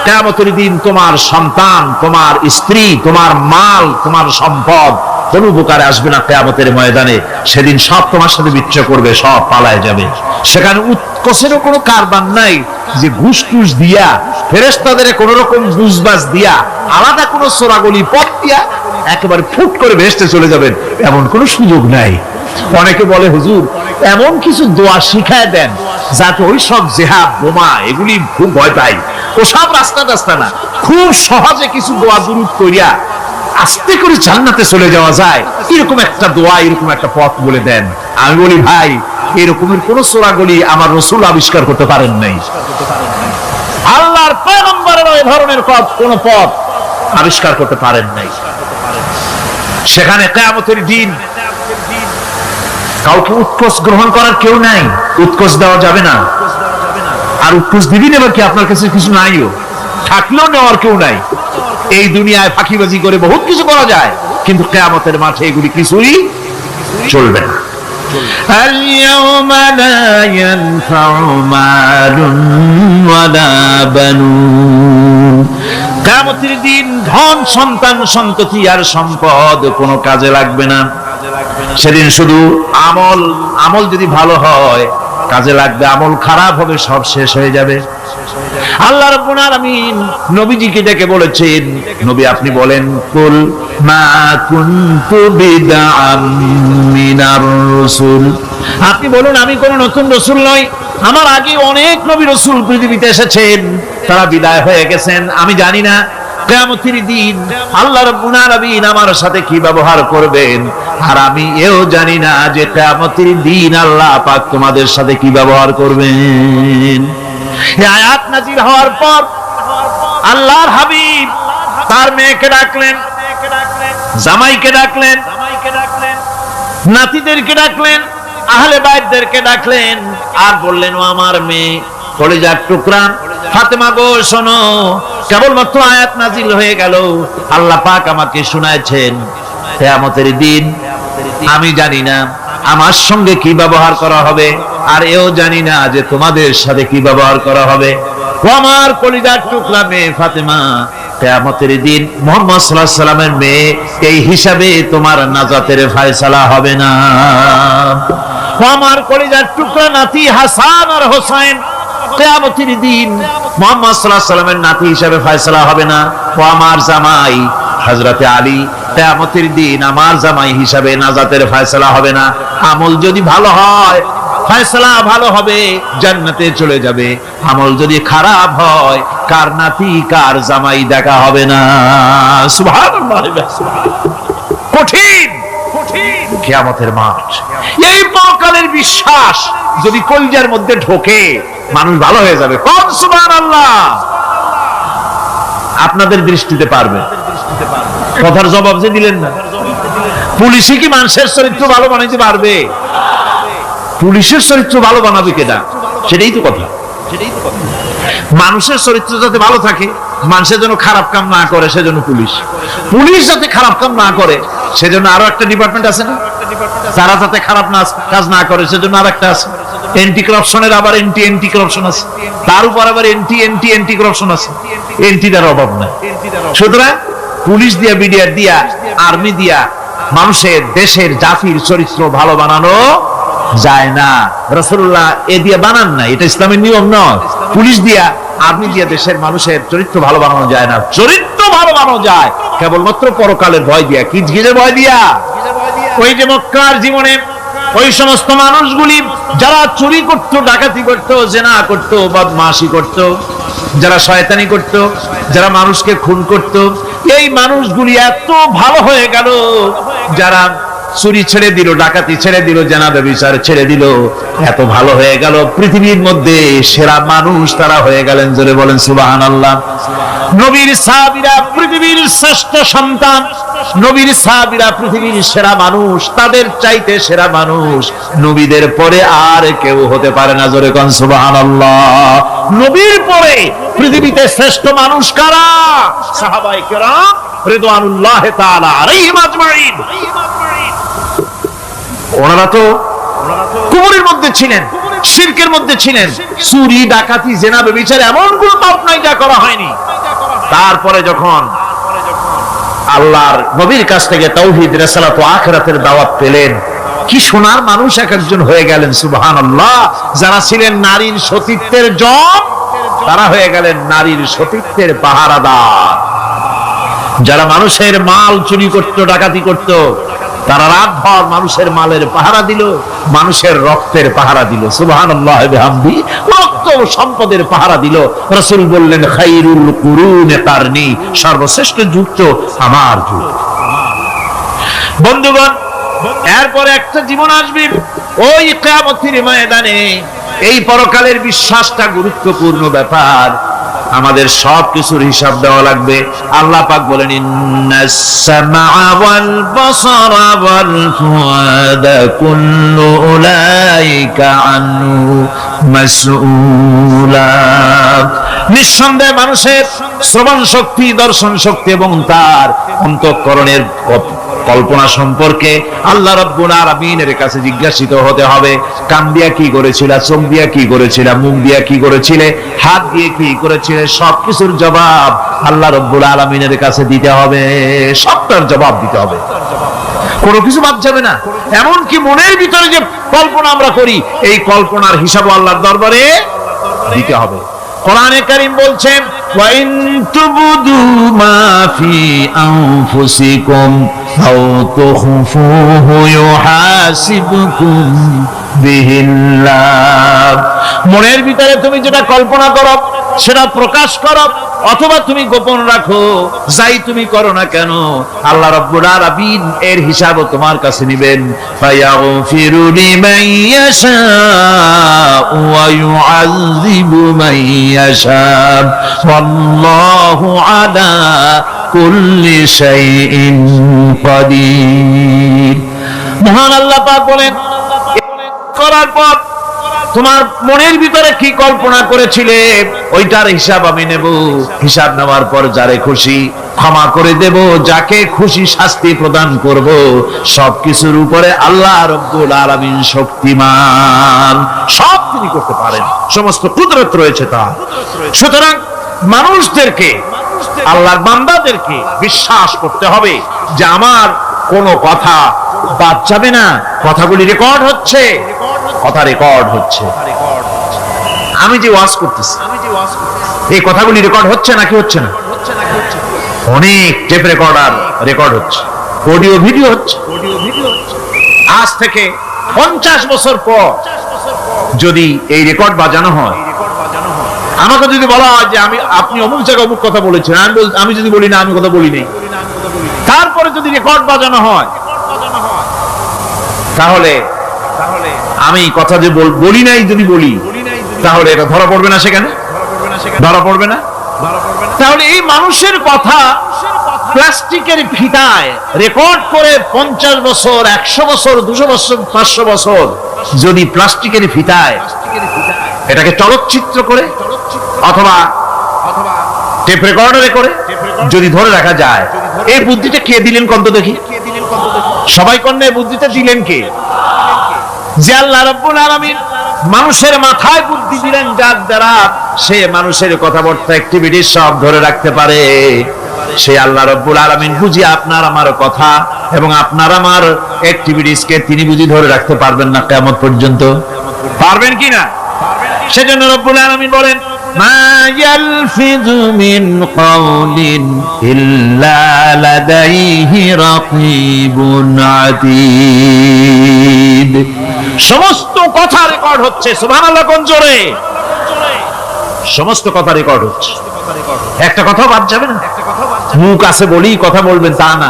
কিয়ামতের দিন তোমার সন্তান, তোমার স্ত্রী, তোমার মাল, তোমার সম্পদ কোন উপকারে আসবে না। কিয়ামতের ময়দানে সেদিন সব তোমার সাথে বিচ্ছেদ করবে, সব পালায় যাবে। সেখানে উৎকোষেরও কোনো কারবার নাই যে ঘুষ টুস দিয়া, ফেরেশতাদের কোন রকম বুঝবাজ দিয়া, আলাদা কোনো চোরাগলি পথ দিয়া একেবারে ফুট করে ভেস্তে চলে যাবেন, এমন কোনো সুযোগ নাই। অনেকে বলে, হুজুর এমন কিছু দোয়া শিখায় দেন যাতে ওই সব জেহাদ বোমা এগুলি খুব ভয় পাই, ওসব রাস্তা রাস্তা না, খুব সহজে কিছু দোয়া দুরূদ করিয়া আস্তে করে জান্নাতে চলে যাওয়া যায়, এরকম একটা দোয়া, এরকম একটা পথ বলে দেন। আমি বলি, ভাই এরকমের কোন সূরাগুলি আমার রাসূল আবিষ্কার করতে পারেন নাই। আল্লাহর পয়গম্বরের ওই ধরনের কোন পথ আবিষ্কার করতে পারেন নাই। সেখানে কিয়ামতের দিন কাউকে উৎকোচ গ্রহণ করার কেউ নাই, উৎকোচ দেওয়া যাবে না। আর উৎকোচ দিবি নেবার কি আপনার কাছে কিছু নাইও, থাকলেও নেওয়ার কেউ নাই। এই দুনিয়ায় ফাঁকিবাজি করে বহুত কিছু করা যায়, কিন্তু কিয়ামতের মাঠে এগুলি কিছুই চলবে না। اليوم لا ينفع مال ولا بنون। কিয়ামতের দিন ধন সন্তান সন্ততি আর সম্পদ কোনো কাজে লাগবে না। সেদিন শুধু আমল যদি ভালো হয় কাজে লাগবে, আমল খারাপ হবে সব শেষ হয়ে যাবে। আল্লাহ রাব্বুল আলামিন নবীজিকে ডেকে বলেছেন, নবী আপনি বলেন, কুল মা কুনতু বিদআম মিনার রাসূল, আপনি বলুন আমি কোন নতুন রাসূল নই, আমার আগে অনেক নবী রাসূল পৃথিবীতে এসেছেন, তারা বিদায় হয়ে গেছেন। আমি জানি না কিয়ামতের দিন আল্লাহ রাব্বুল আলামিন আমার সাথে কি ব্যবহার করবেন, আর আমি এও জানি না যে কিয়ামতের দিন আল্লাহ পাক তোমাদের সাথে কি ব্যবহার করবেন। এই আয়াত নাযিল হওয়ার পর আল্লাহর হাবিব তার মেয়েকে ডাকলেন, জামাইকে ডাকলেন, নাতিদেরকে ডাকলেন, আহলে বাইতদেরকে ডাকলেন, আর বললেন, ও আমার মেয়ে কলিজার টুকরা ফাতেমা গো শোনো, কেবলমাত্র আয়াত নাযিল হয়ে গেল, আল্লাহ পাক আমাকে শুনাইছেন কিয়ামতের দিন আমি জানি না আমার সঙ্গে কি ব্যবহার করা হবে, আর এও জানি না যে তোমাদের সাথে কি ব্যবহার করা হবে। ও আমার কলিজার টুকরা মেয়ে ফাতেমা, কিয়ামতের দিন মুহাম্মদ সাল্লাল্লাহু আলাইহি সাল্লামের মেয়ে এই হিসাবে তোমার নাজাতের ফয়সালা হবে না। ও আমার কলিজার টুকরা নাতি হাসান আর হোসেন, কিয়ামতের দিন মুহাম্মদ সাল্লাল্লাহু আলাইহি সাল্লামের নাতি হিসাবে ফয়সালা হবে না। ও আমার জামাই হযরতে আলী, কিয়ামতের দিন আমার জামাই হিসাবে নাজাতের ফয়সালা হবে না। আমল যদি ভালো হয় ফয়সালা ভালো হবে, জান্নাতে চলে যাবে। আমল যদি খারাপ হয় কার নাতি কার জামাই দেখা হবে না। সুবহানাল্লাহ। কঠিন কঠিন কিয়ামতের মাঠ। এই পরকালের বিশ্বাস যদি কলিজার মধ্যে ঢোকে মানুষ ভালো হয়ে যাবে। কোন সুবহানাল্লাহ। আপনাদের দৃষ্টিতে পারবে, কথার জবাব যে দিলেন না। পুলিশে কি মানুষের চরিত্র ভালো বানাইতে পারবে? পুলিশের চরিত্র ভালো বানাবে কেডা? সেটাই তো কথা। মানুষের চরিত্র যাতে ভালো থাকে, মানুষের জন্য খারাপ কাম না করে সেজন্য পুলিশ, পুলিশ যাতে খারাপ কাম না করে সেজন্য আরো একটা ডিপার্টমেন্ট আছে না, তারা যাতে খারাপ কাজ না করে সেজন্য আর একটা আছে। এন্টি করাপশনের আবার এন্টি করাপশন আছে, তার উপর আবার এন্টি করাপশন আছে। এন্টিটার অভাব নাই। সুতরাং পুলিশ দিয়া, বিডিআর দিয়া, আর্মি দিয়া মানুষের, দেশের, জাতির চরিত্র ভালো বানানো যায় না। রাসূলুল্লাহ এ দিয়ে বানান না, এটা ইসলামের নিয়ম নয়। পুলিশ দিয়া, আর্মি দিয়া দেশের মানুষের চরিত্র ভালো বানানো যায় না। চরিত্র ভালো বানানো যায় কেবলমাত্র পরকালের ভয় দিয়া। কি কিসের ভয় দিয়া? ওই যে মক্কার জীবনে ওই সমস্ত মানুষগুলি যারা চুরি করত, ডাকাতি করত, জিনা করত, বদমাশি করত, যারা শয়তানি করত, যারা মানুষকে খুন করত, এই মানুষগুলি এত ভালো হয়ে গেল, যারা চুরি ছেড়ে দিল, ডাকাতি ছেড়ে দিল, জিনা ব্যভিচার ছেড়ে দিল, এত ভালো হয়ে গেল, পৃথিবীর মধ্যে সেরা মানুষ তারা হয়ে গেলেন। জোরে বলেন সুবহানাল্লাহ। নবীর সাহাবীরা পৃথিবীর শ্রেষ্ঠ সন্তান, নবীর সাহাবীরা পৃথিবীর সেরা মানুষ, তাদের চাইতে সেরা মানুষ নবীদের পরে আর কেউ হতে পারে না। জোরে কোন সুবহানাল্লাহ। নবীর পরে পৃথিবীতে শ্রেষ্ঠ মানুষ কারা? সাহাবায়ে কেরাম রিদওয়ানুল্লাহি তাআলা আলাইহিম আজমাইন। ওনারা তো কুফরের মধ্যে ছিলেন, শিরকের মধ্যে ছিলেন, চুরি, ডাকাতি, জিনা, ব্যভিচার এমন কোন পাপ নাই যা করা হয়নি। তারপরে যখন আল্লাহর নবীর কাছ থেকে তাওহীদ, রিসালাত ও আখিরাতের দাওয়াত পেলেন, কি সোনার মানুষ এক একজন হয়ে গেলেন। সুবহানাল্লাহ। যারা ছিলেন নারীর সতীত্বের জম, তারা হয়ে গেলেন নারীর সতীত্বের পাহারাদার। যারা মানুষের মাল চুরি করত, ডাকাতি করত, তারা রাতভর মানুষের মালের পাহারা দিল, মানুষের রক্তের পাহারা দিল। সুবহানাল্লাহ বিহামদি। রক্ত ও সম্পদের পাহারা দিল। রাসূল বললেন, খায়রুল কুরুনে কারনি, সর্বশ্রেষ্ঠ যুগ তো আমার যুগ। বন্ধুগণ, এরপরে একটা জীবন আসবে, ওই কিয়ামতের ময়দানে এই পরকালের বিশ্বাসটা গুরুত্বপূর্ণ ব্যাপার। আমাদের সব কিছুর হিসাব দেওয়া লাগবে। আল্লাহ পাক বলেন ইন্নাস সামআ ওয়াল বাসারা ওয়াল ফুআদা কুল্লু উলাইকা আনহু মাসউলা। নিঃসন্দেহে মানুষের শ্রবণ শক্তি, দর্শন শক্তি এবং তার অন্তঃকরণের কল্পনা সম্পর্কে আল্লাহ রাব্বুল আলামিনের কাছে জিজ্ঞাসিত হতে হবে। কান দিয়া কি করেছিল, চোখ দিয়া কি করেছিল, মুখ দিয়া কি করেছিলে, হাত দিয়ে কি করেছিলে, সবকিছুর জবাব আল্লাহ রাব্বুল আলামিনের কাছে দিতে হবে। সবটার জবাব দিতে হবে, কোনো কিছু বাদ যাবে না। এমনকি মনের ভিতরে যে কল্পনা আমরা করি, এই কল্পনার হিসাবও আল্লাহর দরবারে দিতে হবে। কোরআনে কারীম বলছেন ওয়া ইন তুবদু মা ফি আনফুসিকুম আও তুখফুহু ইউহাসিবকুম বিহিল্লাহ। মনের ভিতরে তুমি যেটা কল্পনা করো সেটা প্রকাশ করো অথবা তুমি গোপন রাখো, যাই তুমি করো না কেন আল্লাহ রাব্বুল আলামিন এর হিসাবও তোমার কাছে নেবেন। ফায়াগফিরু লিমান ইয়াশা ওয়া ইউআযযিবু মান ইয়াশা ওয়াল্লাহু আলা কুল্লি শাইইন কাদির। মহান আল্লাহ পাক বলেন, করার পর তোমার মনের ভিতরে কি কল্পনা করেছিলে ওইটার হিসাব আমি নেব। হিসাব নেওয়ার পর যারে খুশি ক্ষমা করে দেব, যাকে খুশি শাস্তি প্রদান করব। সবকিছুর উপরে আল্লাহ রাব্বুল আলামিন শক্তিমান, সব তিনি করতে পারেন, সমস্ত কুদরত রয়েছে তার। সুতরাং মানুষদেরকে, আল্লাহর বান্দাদেরকে বিশ্বাস করতে হবে যে আমার কোনো কথা বাদ যাবে না, কথাগুলি রেকর্ড হচ্ছে, কথা রেকর্ড হচ্ছে। আমি যে ওয়াজ করতেছি এই কথাগুলি রেকর্ড হচ্ছে নাকি হচ্ছে না? অনেক টেপ রেকর্ডার রেকর্ড হচ্ছে, অডিও ভিডিও হচ্ছে। আজ থেকে 50 বছর পর যদি এই রেকর্ড বাজানো হয়, আমাকে যদি বলা হয় যে আপনি অমুক জায়গায় অমুক কথা বলেছেন, আমি যদি বলি না আমি কথা বলি নাই, তারপরে যদি রেকর্ড বাজানো হয় তাহলে আমি কথা যে বলি নাই যদি বলি তাহলে এটা ধরা পড়বে না, সেখানে ধরা পড়বে না। তাহলে এই মানুষের কথা প্লাস্টিকের ফিতায় রেকর্ড করে 50 বছর 100 বছর 200 বছর 500 বছর যদি প্লাস্টিকের ফিতায় এটাকে চলচ্চিত্র করে অথবা টেপ রেকর্ডারে করে যদি ধরে রাখা যায়, এই বুদ্ধিটা কে দিলেন কত দেখি? সবাই কন্যা বুদ্ধিটা দিলেন কে? যে আল্লাহ রাব্বুল আলামিন মানুষের মাথায় বুদ্ধি দিলেন, যার দ্বারা সে মানুষের কথাবার্তা অ্যাক্টিভিটি সব ধরে রাখতে পারে। সে আল্লাহ রাব্বুল আলামিন বুঝি আপনার আমার কথা এবং আপনার আমার অ্যাক্টিভিটিসকে তিনি বুঝি ধরে রাখতে পারবেন না কিয়ামত পর্যন্ত? পারবেন কি না? সেজন্য রাব্বুল আলামিন বলেন মা ইয়ালফিযু মিন কাওলিন ইল্লা লাদাইহি রাকীবুন আতীদ। সমস্ত কথা রেকর্ড হচ্ছে, সুবহানাল্লাহ কোন জোরে। সমস্ত কথা রেকর্ড হচ্ছে, একটা কথা বাদ যাবে না। মুখ আছে বলি কথা বলবেন তা না,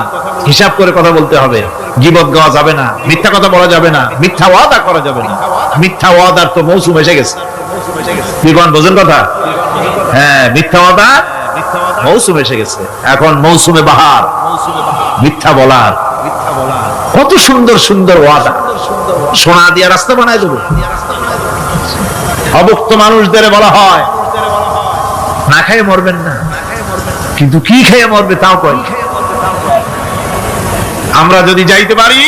হিসাব করে কথা বলতে হবে। গীবত গাওয়া যাবে না, মিথ্যা কথা বলা যাবে না, মিথ্যা ওয়াদা করা যাবে না। মিথ্যা ওয়াদার তো মৌসুম এসে গেছে, কি কোন বোঝেন কথা? হ্যাঁ, মিথ্যা ওয়াদা মৌসুম এসে গেছে। এখন মৌসুমে বাহার, মিথ্যা বলার। কত সুন্দর সুন্দর ওয়াদা, সোনা দিয়া রাস্তা বানায় দেবো। অভুক্ত মানুষদের বলা হয় না খেয়ে মরবেন না, কিন্তু কি খেয়ে মরবে তাও কই। আমরা যদি যাইতে পারি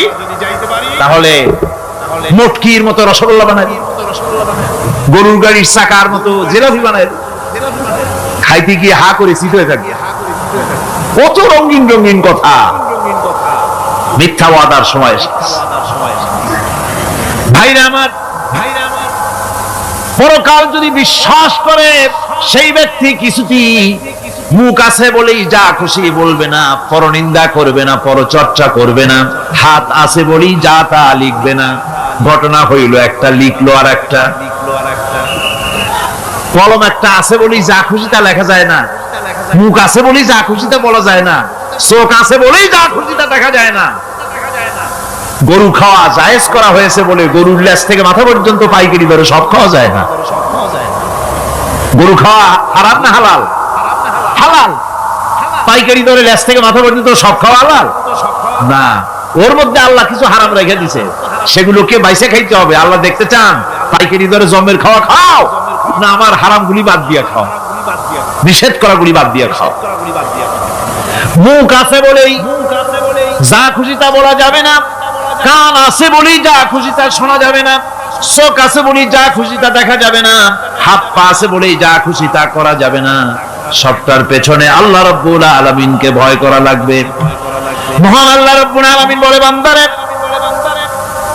তাহলে মটকির মতো রসগোল্লা বানাই, গরুর গাড়ির চাকার মতো জিলাপি বানাই, খাইতে গিয়ে হা করে চিত হয়ে থাকবে। কত রঙিন রঙিন কথা, মিথ্যা ওয়াদার সময় এসেছে। ভাইরা আমার, পরকাল যদি বিশ্বাস করে সেই ব্যক্তি কিছুতেই মুখ আছে বলেই যা খুশি বলবে না, পরনিন্দা করবে না, পরচর্চা করবে না, হাত আছে বলেই যা তা লিখবে না। ঘটনা হইল একটা, লিখলো আর একটা। কলম একটা আছে বলেই যা খুশি তা লেখা যায় না, মুখ আছে বলেই যা খুশি তা বলা যায় না, চোখ আছে বলেই যা খুশি তা দেখা যায় না। গরু খাওয়া জায়েজ করা হয়েছে বলে গরুর লেজ থেকে মাথা পর্যন্ত পাইকারি দরে সব খাওয়া যায় না। গরু খাওয়া হারাম না হালাল? হালাল। পাইকারি দরে লেজ থেকে মাথা পর্যন্ত সব খাওয়া হালাল না। ওর মধ্যে আল্লাহ কিছু হারাম রেখে দিছে, সেগুলোকে বাইসে খাইতে হবে। আল্লাহ দেখতে চান পাইকারি দরে জমের খাওয়া খাও না আমার হারাম গুলি বাদ দিয়ে খাও, নিষেধ করা গুলি বাদ দিয়ে খাও। মুখ আছে বলেই যা খুশি তা বলা যাবে না, কান আছে বলেই যা খুশি তা শোনা যাবে না, চোখ আছে বলেই যা খুশি তা দেখা যাবে না, হাত পা আছে বলেই যা খুশি তা করা যাবে না। সবটার পেছনে আল্লাহ রাব্বুল আলামিনকে ভয় করা লাগবে। মহান আল্লাহ রাব্বুল আলামিন বলে, বান্দারে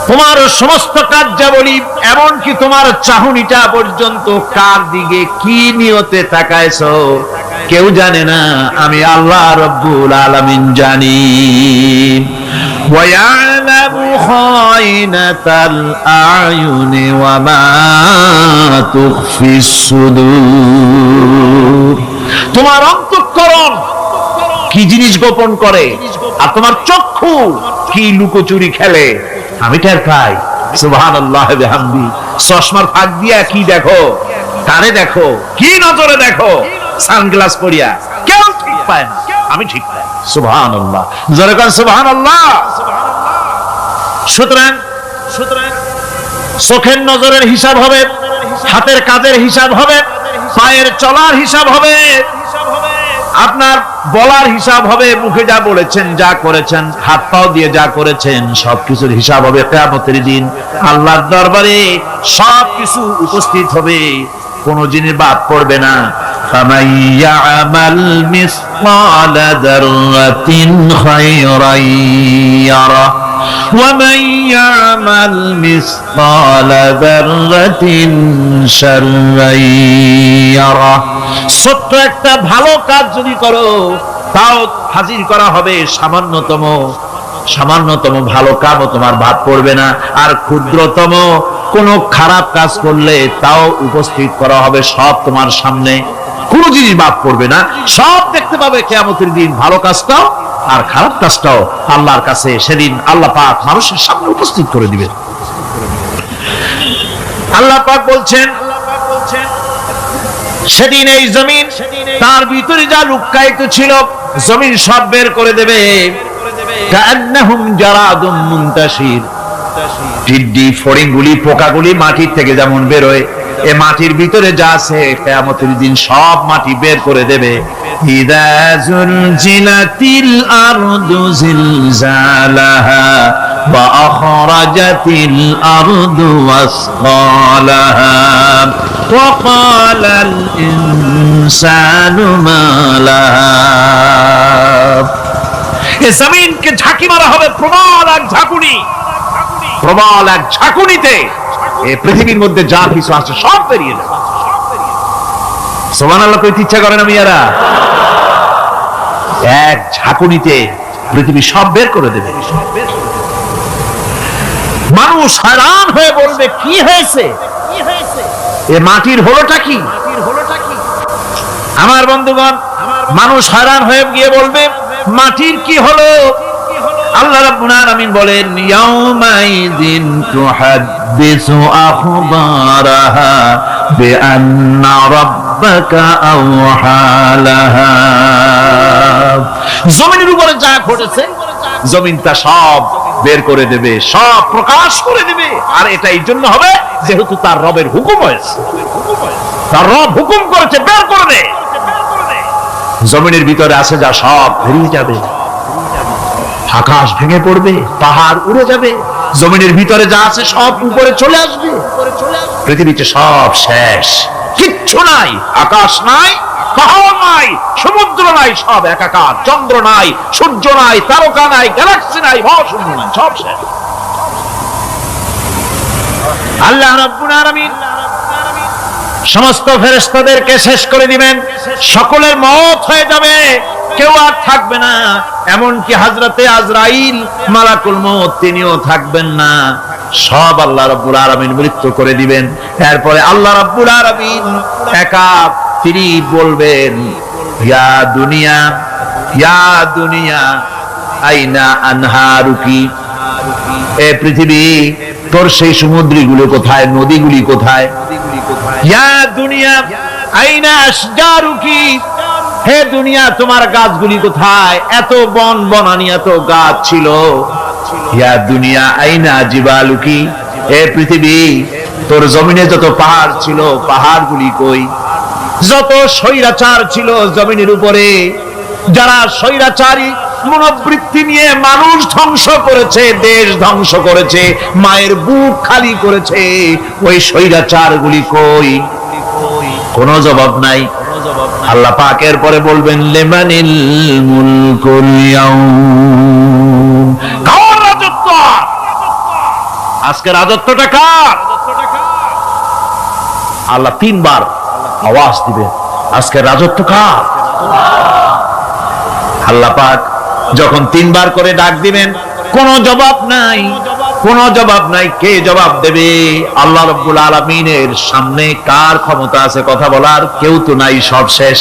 তোমার সমস্ত কার্যাবলী এমনকি তোমার চাহনিটা পর্যন্ত কার দিকে কি নিয়তে তাকায়ছো কেউ জানে না, আমি আল্লাহ রাব্বুল আলামিন জানি। ওয়ায়ালামু খায়নাতাল আয়ুনি ওয়া মা তুখফিস সুদূর। তোমার অন্তঃকরণ কি জিনিস গোপন করে আর তোমার চক্ষু কি লুকোচুরি খেলে আমি টের পাই। সুবহানাল্লাহ বিহামদি। চশমার ফাঁক দিয়া কি দেখো, কারে দেখো, কি নজরে দেখো, সানগ্লাস পরিয়া কেউ ঠিক পায় না, আমি ঠিক পাই। সুবহানাল্লাহ, জোরে কোন সুবহানাল্লাহ। সুতরাং চোখের নজরের হিসাব হবে, হাতের কাজের হিসাব হবে, পায়ের চলার হিসাব হবে, আপনার বলার হিসাব হবে, মুখে যা বলেছেন যা করেছেন হাত পাও দিয়ে যা করেছেন সবকিছুর হিসাব হবে কিয়ামতের দিন। আল্লাহর দরবারে সবকিছু উপস্থিত হবে, কোন জিনিস বাদ পড়বে না। ফামান ইয়ামাল মিসকালা যাররাতিন খায়রান ইয়ারা ওয়া মান ইয়ামাল মিসকালা যাররাতিন শাররান ইয়ারা। ছোট্ট একটা ভালো কাজ যদি করো তাও হাজির করা হবে সামান্যতম ভালো কাজও তোমার বাদ পড়বে না, আর ক্ষুদ্রতম কোন খারাপ কাজ করলে তাও উপস্থিত করা হবে সব তোমার সামনে, কোনো জিনিস বাদ পড়বে না, সব দেখতে পাবে কিয়ামতের দিন। ভালো কাজটাও আর খারাপ কাজটাও আল্লাহর কাছে সেদিন আল্লাহ পাক মানুষের সামনে উপস্থিত করে দিবেন। আল্লাহ পাক বলছেন সেদিন এই জমিন তার ভিতরে যা লুকায়িত ছিল জমিন সব বের করে দেবে। কান্নাহুম জারাদুম মুনতাশির। টিড্ডি ফড়িংগুলি পোকাগুলি মাটির থেকে যেমন বের হয়, এ মাটির ভিতরে যা আছে কিয়ামতের দিন সব মাটি বের করে দেবে। ইযা যুলজিলাতিল আরদু জিলজালাহা ওয়া আখরাজাতিল আরদু আসকালাহা ওয়া ক্বালাল ইনসানু মা লাহা। এ জমিনকে ঝাঁকি মারা হবে প্রবল এক ঝাঁকুনি, প্রবল এক ঝাঁকুনিতে এই পৃথিবীর মধ্যে যা কিছু আছে সব বেরিয়ে যাবে। সুবহানাল্লাহ কইতে ইচ্ছা করে না মিয়ারা? এক ঝাঁকুনিতে পৃথিবী সব বের করে দেবে। মানুষ হয়রান হয়ে বলবে কি হয়েছে, এ মাটির হলোটা কি? আমার বন্ধুগণ, মানুষ হয়রান হয়ে গিয়ে বলবে মাটির কি হলো? আল্লাহ রাব্বুল আলামিন বলেন ইয়াউমাইযিন তুহাদ্দিসু আখবারাহা বিআন্না রাব্বাকা আওহালাহা। জমিনের উপরে যা ঘটেছে জমিন তা সব বের করে দেবে, সব প্রকাশ করে দেবে। আর এটা এই জন্য হবে যেহেতু তার রবের হুকুম হয়েছে, তার রব হুকুম করেছে বের করে দে। জমিনের ভিতরে আছে যা সব বেরিয়ে যাবে, আকাশ ভেঙে পড়বে, পাহাড় উড়ে যাবে, জমিনের ভিতরে যা আছে সব উপরে চলে আসবে, পৃথিবীতে সব শেষ, কিচ্ছু নাই, আকাশ নাই, পাহাড় নাই, সমুদ্র নাই, সব একাকার, চন্দ্র নাই, সূর্য নাই, তারকা নাই, গ্যালাক্সি নাই, মহাশূন্য নাই, সব শেষ। আল্লাহ রাব্বুল আলামিন সমস্ত ফেরেশতাদেরকে শেষ করে দিবেন, সকলের মওত হয়ে যাবে, কেউ আর থাকবে না, এমনকি হযরতে আজরাইল মালাকুল মউত তিনিও থাকবেন না, সব আল্লাহ রাব্বুল আলামিন মৃত্যু করে দিবেন। এরপরে আল্লাহ রাব্বুল আলামিন একা তিনি বলবেন ইয়া দুনিয়া, ইয়া দুনিয়া আইনা আনহারুকি, এ পৃথিবী, তোর সেই সমুদ্রগুলো কোথায়, নদীগুলি কোথায়? ইয়া দুনিয়া আইনা আশজারুকি, হে দুনিয়া তোমার গাছগুলি কোথায়? এত বন বনানি, এত গাছ ছিল। ইয়া দুনিয়া আইনা জিবালুকি, হে পৃথিবী তোর জমিনে যত পাহাড় ছিল, পাহাড়গুলি কই? যত স্বৈরাচার ছিল জমিনের উপরে, যারা স্বৈরাচারী মনোবৃত্তি নিয়ে মানুষ ধ্বংস করেছে, দেশ ধ্বংস করেছে, মায়ের বুক খালি করেছে, ওই স্বৈরাচার গুলি কই? কোন জবাব নাই। আল্লাহ পাক এর পরে বলবেন লিমানিল মুলকুল ইয়াউম, কার রাজত্ব? আজকে রাজত্বটা কার? আল্লাহ তিনবার আওয়াজ দিবেন, আজকে রাজত্ব কার? আল্লাহ পাক যখন তিনবার করে ডাক দিবেন, কোন জবাব নাই, কোন জবাব নাই। কে জবাব দেবে? আল্লাহ রাব্বুল আলামিনের সামনে কার ক্ষমতা আছে কথা বলার? কেউ তো নাই, সব শেষ।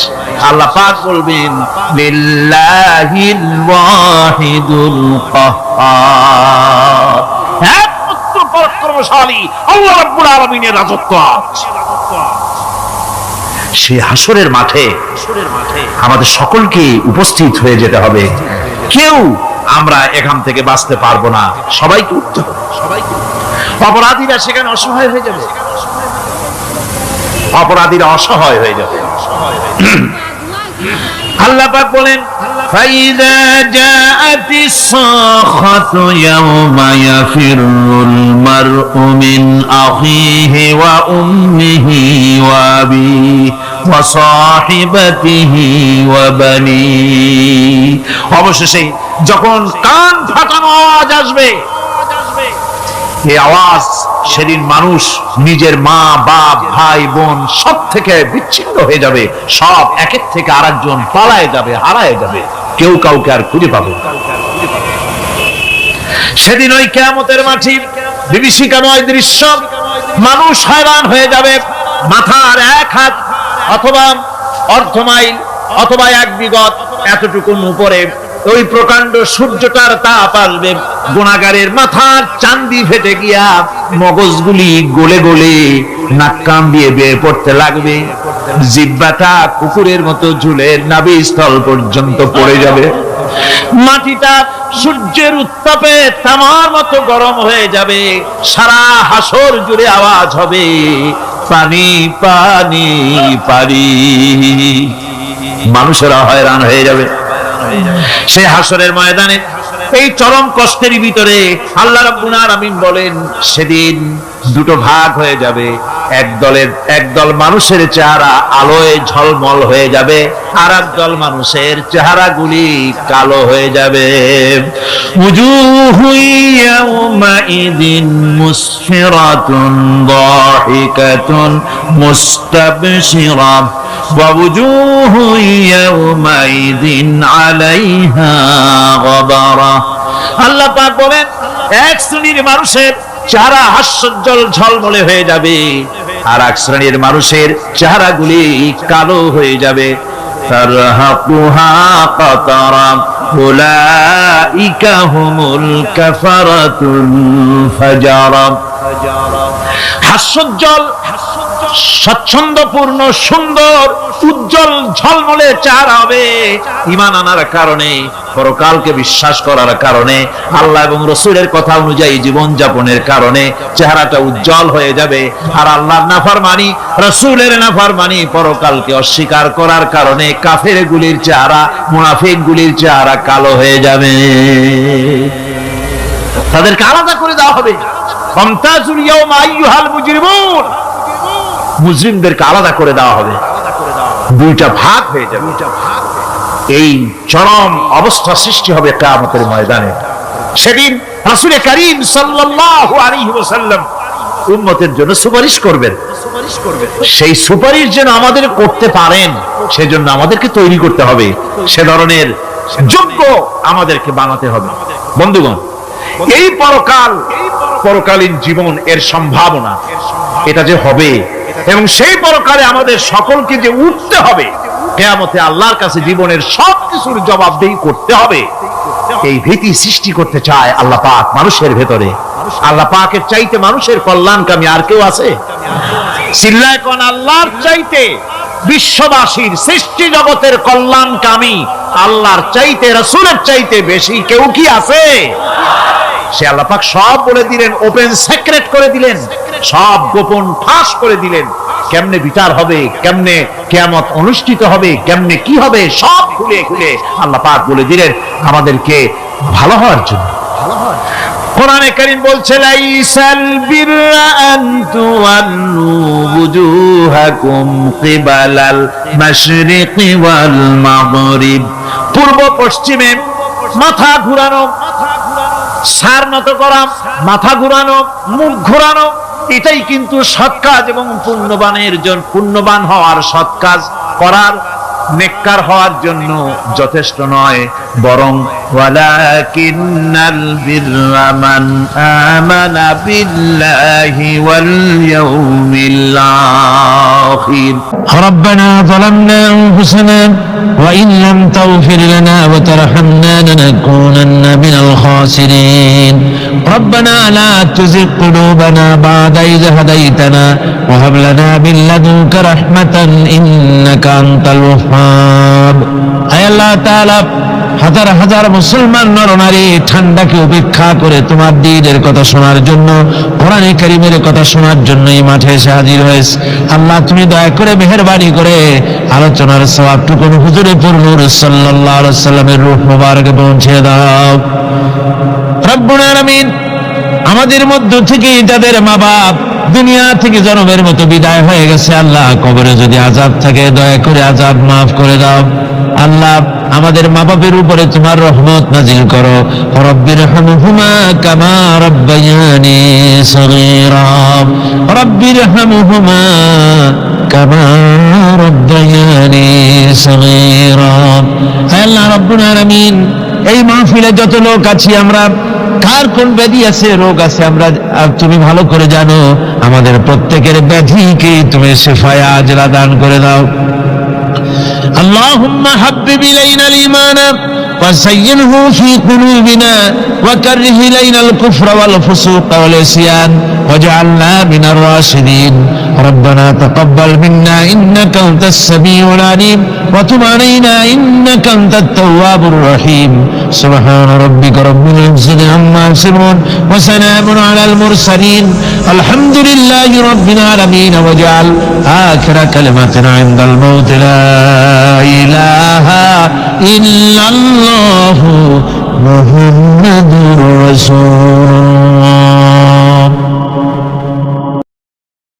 আল্লাহ পাক বলবেন লিল্লাহিল ওয়াহিদুল কাহ্হার, একমাত্র পরাক্রমশালী আল্লাহ রাব্বুল আলামিনের রাজত্ব আছে। সেই হাসরের মাঠে আমাদের সকলকে উপস্থিত হয়ে যেতে হবে। কেউ আমরা এখান থেকে বাঁচতে পারবো না, সবাইকে উঠতে হবে। অপরাধীরা সেখানে অসহায় হয়ে যাবে, অপরাধীরা অসহায় হয়ে যাবে। আল্লাহ পাক বলেন ফাইযা জাআতিস সাখাতু ইয়াওমা ইয়াফিরুল মারউ মিন আখিহি ওয়া উম্মিহি ওয়া আবিহি ওয়া সাহিবাতিহি ওয়া বানিহি, অবশেষে যখন কান ফাটানো আওয়াজ আসবে, এই আওয়াজ সেদিন মানুষ নিজের মা বাপ ভাই বোন সব থেকে বিচ্ছিন্ন হয়ে যাবে, সব একের থেকে আরেকজন পালায় যাবে, হারায় যাবে, কেউ কাউকে আর খুঁজে পাবে না। সেদিন ওই কিয়ামতের মাঠে বিভীষিকাময় দৃশ্য, মানুষ হয়রান হয়ে যাবে। মাথার এক হাত অথবা অর্ধ মাইল অথবা এক বিগত এতটুকুন উপরে ওই প্রকাণ্ড সূর্যটার তাপ আসবে, গুনাহগারের মাথার চান্দি ফেটে গিয়া মগজগুলি গলে গলে নাক কান দিয়ে বেয়ে পড়তে লাগবে, জিহ্বাটা কুকুরের মতো ঝুলে নাভিস্থল পর্যন্ত পড়ে যাবে, মাটিটা সূর্যের উত্তাপে তামার মতো গরম হয়ে যাবে, সারা হাসর জুড়ে আওয়াজ হবে পানি পানি পানি। মানুষেরা হয়রান হয়ে যাবে সেই হাসরের ময়দানে। এই চরম কষ্টের ভিতরে আল্লাহ রাব্বুল আলামিন বলেন সেদিন দুটো ভাগ হয়ে যাবে, একদল মানুষের চেহারা আলোয় ঝলমল হয়ে যাবে, আর একদল মানুষের চেহারাগুলি কালো হয়ে যাবে। উজুহু ইয়াওমাইদিন মুসফিরাতুন দাহিকাতুন মুস্তাবশিরা ওয়া উজুহু ইয়াওমাইদিন আলাইহা গাবারা। আল্লাহ পাক বলেন এক শ্রেণীর মানুষের চেহারা হাস্যোজ্জ্বল ঝলমলে হয়ে যাবে, আর এক শ্রেণীর মানুষের চেহারাগুলি কালো হয়ে যাবে। তারহাকুহা কাতারা উলাইকা হুমুল কাফারাতুল ফাজারা। হাস্যোজ্জ্বল, স্বচ্ছন্দপূর্ণ, সুন্দর, উজ্জ্বল ঝলমলে চেহারা হবে ঈমান আনার কারণে, পরকালকে বিশ্বাস করার কারণে, আল্লাহ এবং রাসূলের কথা অনুযায়ী জীবন যাপনের কারণে চেহারাটা উজ্জ্বল হয়ে যাবে। আর আল্লাহর নাফরমানি, রাসূলের নাফরমানি, পরকালকে অস্বীকার করার কারণে কাফেরগুলির চেহারা, মুনাফিকগুলির চেহারা কালো হয়ে যাবে। তাদেরকে আলাদা করে দেওয়া হবে। ফামতাজুল ইয়াওমা আইয়ুহাল মুজরিমুন, মুজরিমদেরকে আলাদা করে দেওয়া হবে, দুইটা ভাগ হয়ে যাবে। এই চরম অবস্থা সৃষ্টি হবে কিয়ামতের ময়দানে। সেদিন রাসূল করিম সাল্লাল্লাহু আলাইহি ওয়াসাল্লাম উম্মতের জন্য সুপারিশ করবেন। সেই সুপারিশ যেন আমাদের করতে পারেন সেজন্য আমাদেরকে তৈরি করতে হবে, সে ধরনের যোগ্য আমাদেরকে বানাতে হবে। বন্ধুগণ, এই পরকালীন জীবন, এর সম্ভাবনা, এটা যে হবে এবং সেই পরকালে আমাদের সকলকে যে উঠতে হবে, কিয়ামতে আল্লাহর কাছে জীবনের সবকিছুর জবাবদেহি করতে হবে, এই ভীতি সৃষ্টি করতে চায় আল্লাহ পাক মানুষের ভেতরে। আল্লাহ পাকের চাইতে মানুষের কল্যাণকামী আর কেউ আছে? চিল্লায় কোন আল্লাহর চাইতে, বিশ্ববাসীর সৃষ্টি জগতের কল্যাণকামী আল্লাহর চাইতে, রাসূলের চাইতে বেশি কেউ কি আছে? সে আল্লাহ পাক সব বলে দিলেন, ওপেন সিক্রেট করে দিলেন, সব গোপন ফাঁস করে দিলেন। কেমনে বিচার হবে, কেমনে কিয়ামত অনুষ্ঠিত হবে, কেমনে কি হবে, সব খুলে খুলে আল্লাহ পাক বলে দিলেন আমাদেরকে ভালো হওয়ার জন্য। কোরআনে কারীম বলছে, লাইসাল বিররা আন তুওয়াল্লু ওয়ুজুহাকুম কিবালাল মাশরিকি ওয়াল মাগরিব। পূর্ব পশ্চিমে মাথা ঘুরানো, সার নত করা, মাথা ঘুরানো, মুখ ঘুরানো, এটাই কিন্তু সৎ কাজ এবং পুণ্যবান হওয়ার, সৎ কাজ করার, নেককার হওয়ার জন্য যথেষ্ট নয়, বরং ওয়ালাকিন্নাল বিররা মান আমানা বিল্লাহি ওয়াল ইয়াউমিল আখির। রব্বানা যালামনা আনফুসানা ওয়া ইন লাম তাগফির লানা ওয়া তারহামনা লানাকুনান্না মিনাল খাসিরিন। রব্বানা লা তুযিগ কুলুবানা বা'দা ইয হাদাইতানা ওয়া হাব লানা মিন লাদুনকা রাহমাতান ইন্নাকা আনতাল ওয়াহ্হাব। আয় আল্লাহ তাআলা, হাজার হাজার মুসলমান নরনারী ঠান্ডাকে উপেক্ষা করে তোমার দ্বীনের কথা শোনার জন্য, কোরআনে কারীমের কথা শোনার জন্য এই মাঠে এসে হাজির হয়েছে। আল্লাহ, তুমি দয়া করে মেহেরবানি করে আলোচনার সওয়াবটুকু হুজুরে নূর সাল্লাল্লাহু আলাইহি ওয়াসাল্লামের রূহ মুবারকে পৌঁছে দাও। রব্বুল আলামিন, আমাদের মধ্য থেকে যাদের মা বাপ দুনিয়া থেকে জন্মের মতো বিদায় হয়ে গেছে, আল্লাহ কবরে যদি আযাব থাকে দয়া করে আযাব মাফ করে দাও। আল্লাহ, আমাদের মা বাপের উপরে তোমার রহমত নাজিল করো। রব্বিরহামহুমা কামা রাব্বায়ানি সগীরা, রব্বিরহামহুমা কামা রাব্বায়ানি সগীরা। হে আল্লাহ রাব্বুল আলামিন, এই মাহফিলে যত লোক আছি আমরা, কার কোন ব্যাধি আছে, রোগ আছে, আমরা তুমি ভালো করে জানো। আমাদের প্রত্যেকের ব্যাধিকে তুমি শিফায়ে আজলা দান করে দাও। اللهم حبب إلينا الإيمان وزينه في قلوبنا وكره إلينا الكفر والفسوق والعصيان واجعلنا من الراشدين. ربنا تقبل منا إنك أنت السميع العليم وتب علينا إنك أنت التواب الرحيم. سبحان ربك رب العزة عما يصفون وسلام على المرسلين الحمد لله رب العالمين. واجعل آخر كلمتنا عند الموت لا إله إلا الله محمد رسول